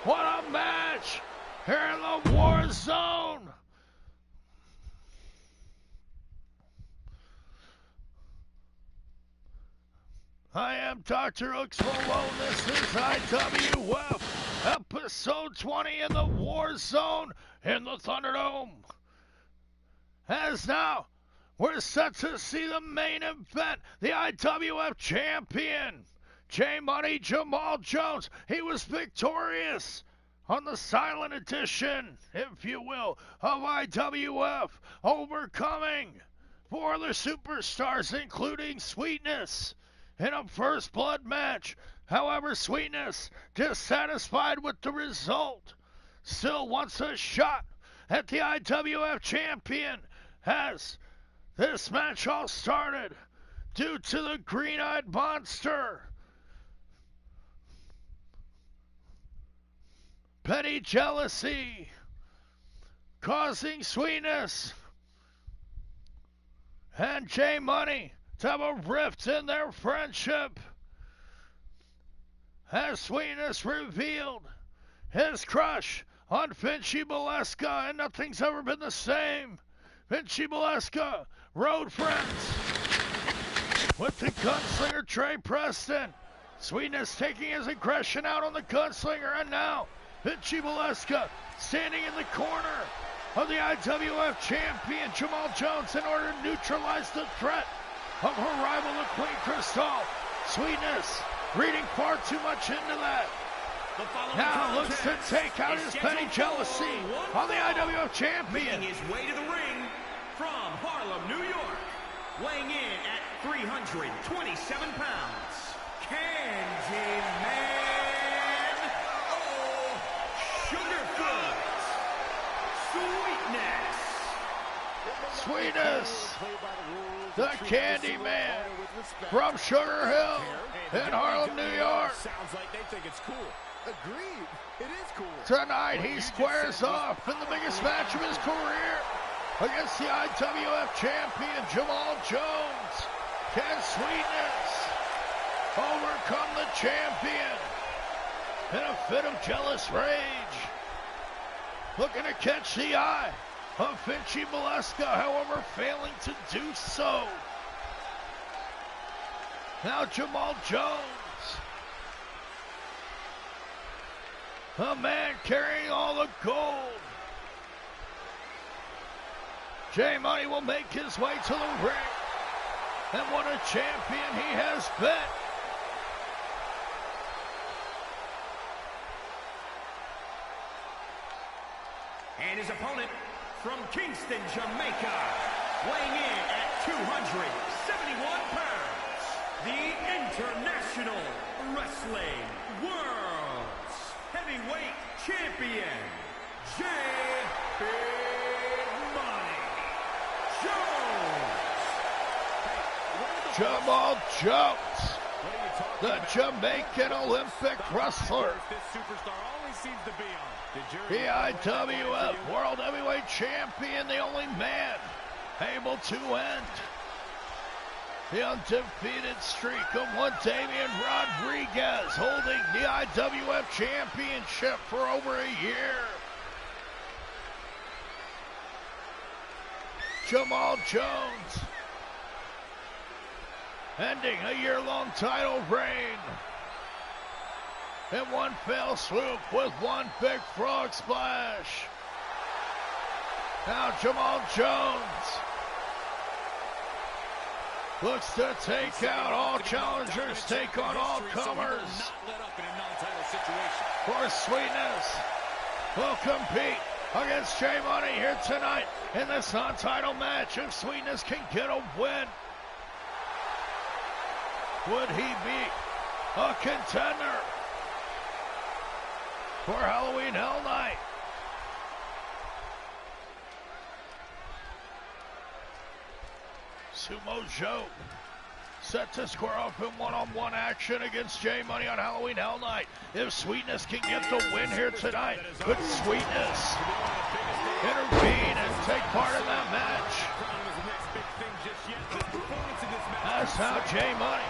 Speaker 1: What a match here in the War Zone. I am DrHooksMalone. This is IWF episode 20 in the War Zone in the Thunderdome. As now, we're set to see the main event. The IWF champion, J Money Jamal Jones. He was victorious on the silent edition, if you will, of IWF, overcoming 4 other superstars, including Sweetness, in a first blood match. However, Sweetness, dissatisfied with the result, still wants a shot at the IWF champion as this match all started due to the green-eyed monster, petty jealousy, causing Sweetness and J Money to have a rift in their friendship, as Sweetness revealed his crush on Vinci Molesca, and nothing's ever been the same. Vinci Molesca, road friends with the gunslinger Trey Preston. Sweetness taking his aggression out on the gunslinger, and now Vinci Molesca standing in the corner of the IWF champion Jamal Jones in order to neutralize the threat of her rival, the Queen Crystal. Sweetness reading far too much into that. Now looks to take out his petty jealousy on the IWF champion.
Speaker 2: Making his way to the ring from Harlem, New York, weighing in at 327 pounds, Candyman. Oh, Sugarfoot.
Speaker 1: Sweetness, the Candyman from Sugar Hill in Harlem, New York.
Speaker 3: Sounds like they think it's cool. Agreed. It is cool.
Speaker 1: Tonight he squares off in the biggest match of his career against the IWF champion Jamal Jones. Can Sweetness overcome the champion in a fit of jealous rage? Looking to catch the eye of Vinci Molesca, however, failing to do so. Now Jamal Jones, a man carrying all the gold. J Money will make his way to the ring, and what a champion he has been.
Speaker 2: And his opponent from Kingston, Jamaica, weighing in at 271 pounds, the International Wrestling World's Heavyweight Champion, J. Big Money Jones.
Speaker 1: Jamal Jones, the Jamaican Olympic wrestler,
Speaker 3: This superstar always seems to be on.
Speaker 1: the IWF World Heavyweight Champion, the only man able to end the undefeated streak of one Damian Rodriguez, holding the IWF Championship for over a year. Jamal Jones ending a year-long title reign in one fell swoop with one big frog splash. Now Jamal Jones looks to take out all challengers, take on all comers. For Sweetness will compete against J Money here tonight in this non-title match. If Sweetness can get a win, would he be a contender for Halloween Hell Night? Sumo Joe set to square off in one-on-one action against J Money on Halloween Hell Night. If Sweetness can get the win here tonight, could Sweetness intervene and take part in that match? That's how J Money,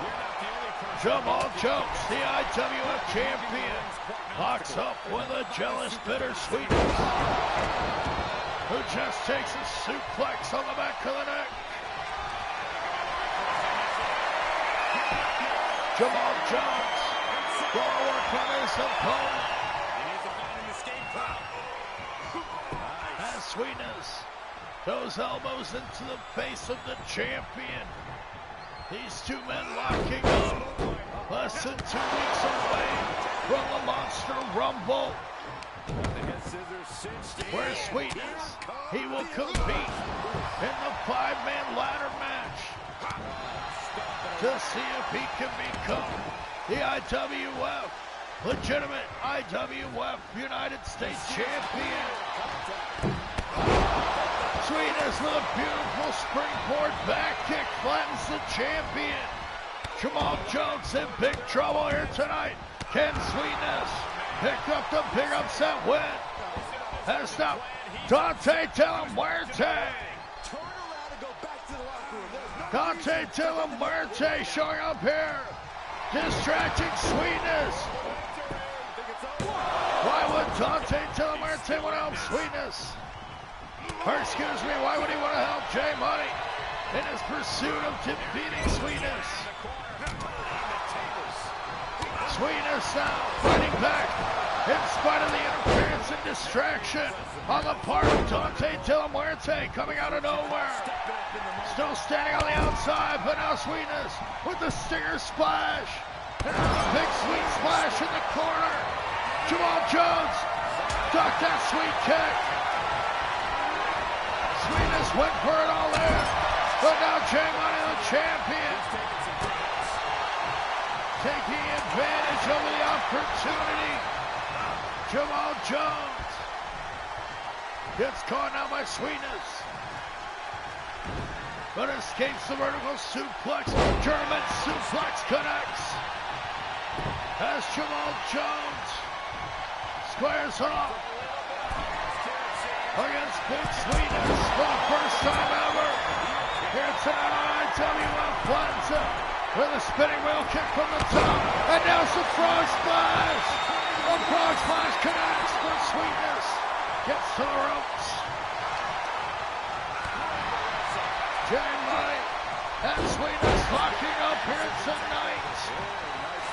Speaker 1: Jamal Jones, the IWF champion, locks up with a jealous, bitter Sweetness, who just takes a suplex on the back of the neck. Jamal Jones gonna work on his opponent. And Sweetness, those elbows into the face of the champion. These two men locking up less than 2 weeks away from the Monster Rumble. Where's Sweetness? He will compete in the 5-man ladder match to see if he can become the IWF, legitimate IWF United States champion. Sweetness with a beautiful springboard back kick flattens the champion. Jamal Jones in big trouble here tonight. Can Sweetness pick up the big upset win? Has now Dante De La Muerte. Dante De La Muerte showing up here. Distracting Sweetness. Why would Dante De La Muerte want to help Sweetness? Or excuse me, why would he want to help Jay Money in his pursuit of defeating Sweetness? Sweetness now fighting back in spite of the interference and distraction on the part of Dante De La Muerte coming out of nowhere. Still standing on the outside, but now Sweetness with the stinger splash. And a big sweet splash in the corner. Jamal Jones ducked that sweet kick. Sweetness went for it all there. But now Jay Money, the champion, taking advantage of the opportunity. Jamal Jones gets caught now by Sweetness, but escapes the vertical suplex. German suplex connects as Jamal Jones squares off against Big Sweetness for the first time ever. Here tonight on IWF Plaza with a spinning wheel kick from the top, and now it's the frog splash. The frog splash connects, but Sweetness gets to the ropes. Jay Money and Sweetness locking up here tonight.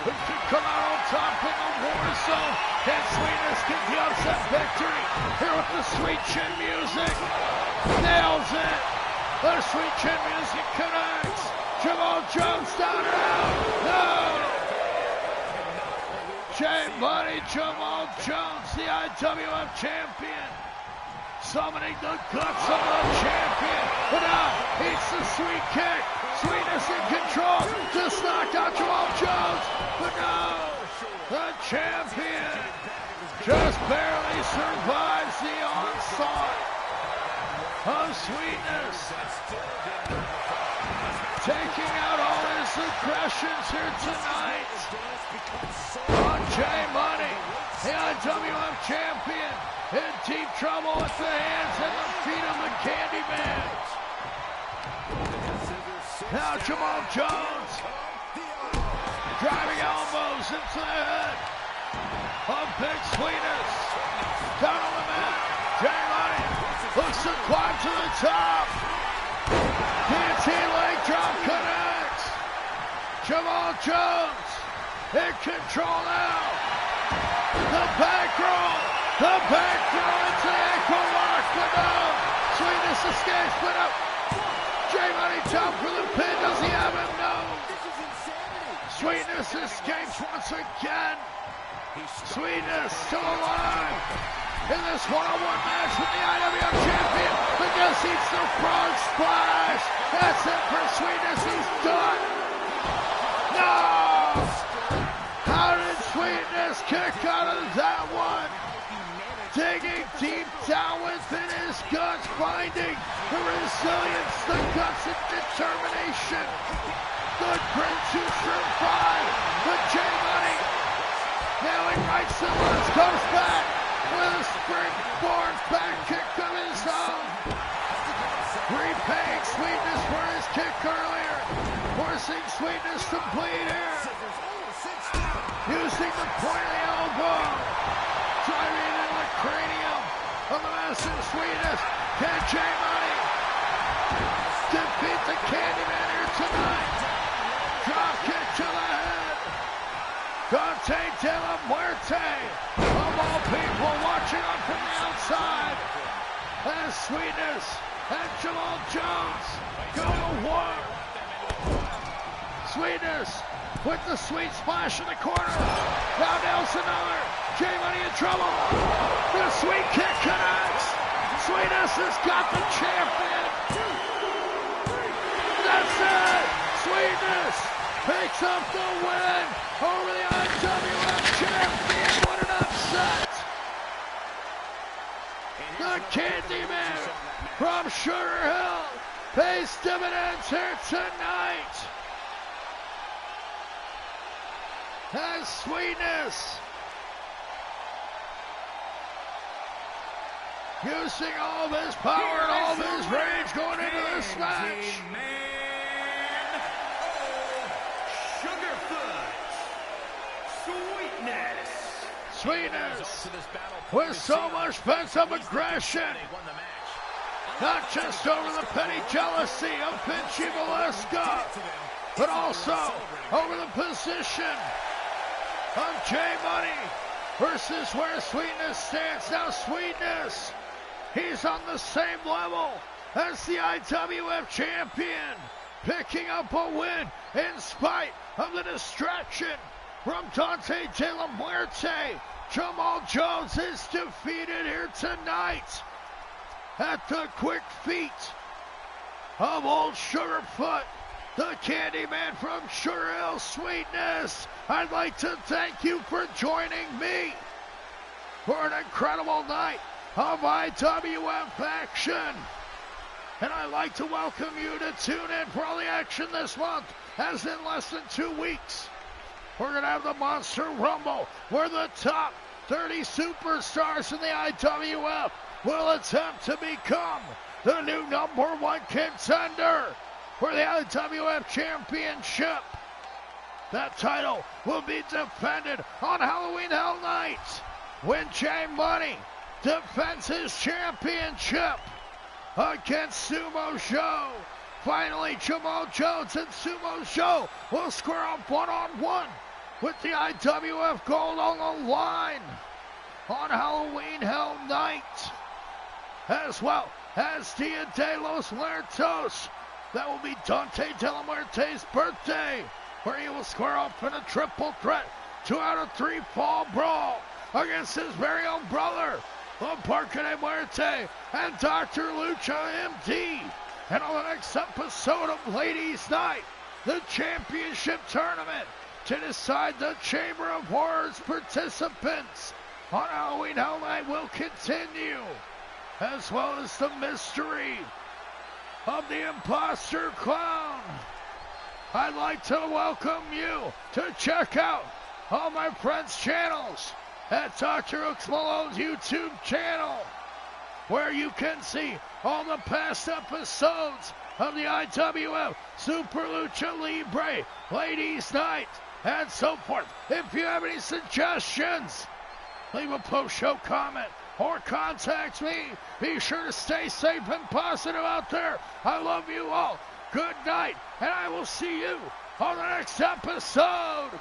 Speaker 1: Who can come out on top in the war zone? Can Sweetness get the upset victory? Here with the sweet chin music. Nails it. The sweet chin music connects. Jamal Jones down and out. No! Jay Money, Jamal Jones, the IWF champion. Summoning the guts of the champion. But now, eats the sweet kick. Sweetness in control. Just knocked out Jamal Jones. But no, the champion just barely survives the onslaught of Sweetness. Taking out all his aggressions here tonight on Jay Money, the IWF champion, in deep trouble with the hands and the feet of the Candyman. Now Jamal Jones driving elbows into the head of Big Sweetness. Down on the mat, Jay Money looks to climb to the top. Guillotine leg drop connects. Jamal Jones in control now. The back roll into the ankle lock, but no. Sweetness escapes, but up. Jay Money down for the pin. Does he have him? No. Sweetness escapes once again. Sweetness still alive in this one-on-one match with the IWF champion. But just eats the frog splash. That's it for Sweetness. He's done. No! How did Sweetness kick out of that one? Digging deep down within his guts, finding the resilience, the guts and determination, the grit to survive. But Jay Money nailing right to left, comes back with a springboard back kick of his own. Repaying Sweetness for his kick earlier, forcing Sweetness to bleed here. Using the point of the elbow, driving it into the cranium of the massive Sweetness. Can Jay Money defeat the Candyman here tonight? Drop kick to the head. Dante De La Muerte, of all people, watching on from the outside. As Sweetness and Jamal Jones go to war. Sweetness with the sweet splash in the corner. Now nails another. J Money in trouble. The sweet kick connects. Sweetness has got the champion. That's it. Sweetness picks up the win over the IWF champion. What an upset. The Candyman from Sugar Hill pays dividends here tonight. As Sweetness using all of his power and all of his rage going into this match. Sweetness with so much pent-up aggression. Not just over the petty jealousy of Pinchy Velasco, but also over the position of J Money versus where Sweetness stands. Now Sweetness, he's on the same level as the IWF champion, picking up a win in spite of the distraction from Dante De La Muerte. Jamal Jones is defeated here tonight at the quick feet of old Sugarfoot, the Candyman from Sugar Hill. Sweetness, I'd like to thank you for joining me for an incredible night of IWF action. And I'd like to welcome you to tune in for all the action this month, as in less than 2 weeks, we're going to have the Monster Rumble, where the top 30 superstars in the IWF will attempt to become the new #1 contender for the IWF Championship. That title will be defended on Halloween Hell Night when J Money defends his championship against Sumo Joe. Finally, Jamal Jones and Sumo Joe will square up one-on-one with the IWF gold on the line on Halloween Hell Night, as well as Dia de los Muertos. That will be Dante De La Muerte's birthday, where he will square up in a triple threat 2 out of 3 fall brawl against his very own brother, the Parque de Muerte, and Dr. Lucha MD. And on the next episode of Ladies Night, the championship tournament to decide the Chamber of Horrors participants on Halloween Hell Night will continue, as well as the mystery of the imposter clown. I'd like to welcome you to check out all my friends' channels at DrHooksMalone's YouTube channel, where you can see all the past episodes of the IWF Super Lucha Libre Ladies Night and so forth. If you have any suggestions, leave a post-show comment or contact me. Be sure to stay safe and positive out there. I love you all. Good night, and I will see you on the next episode.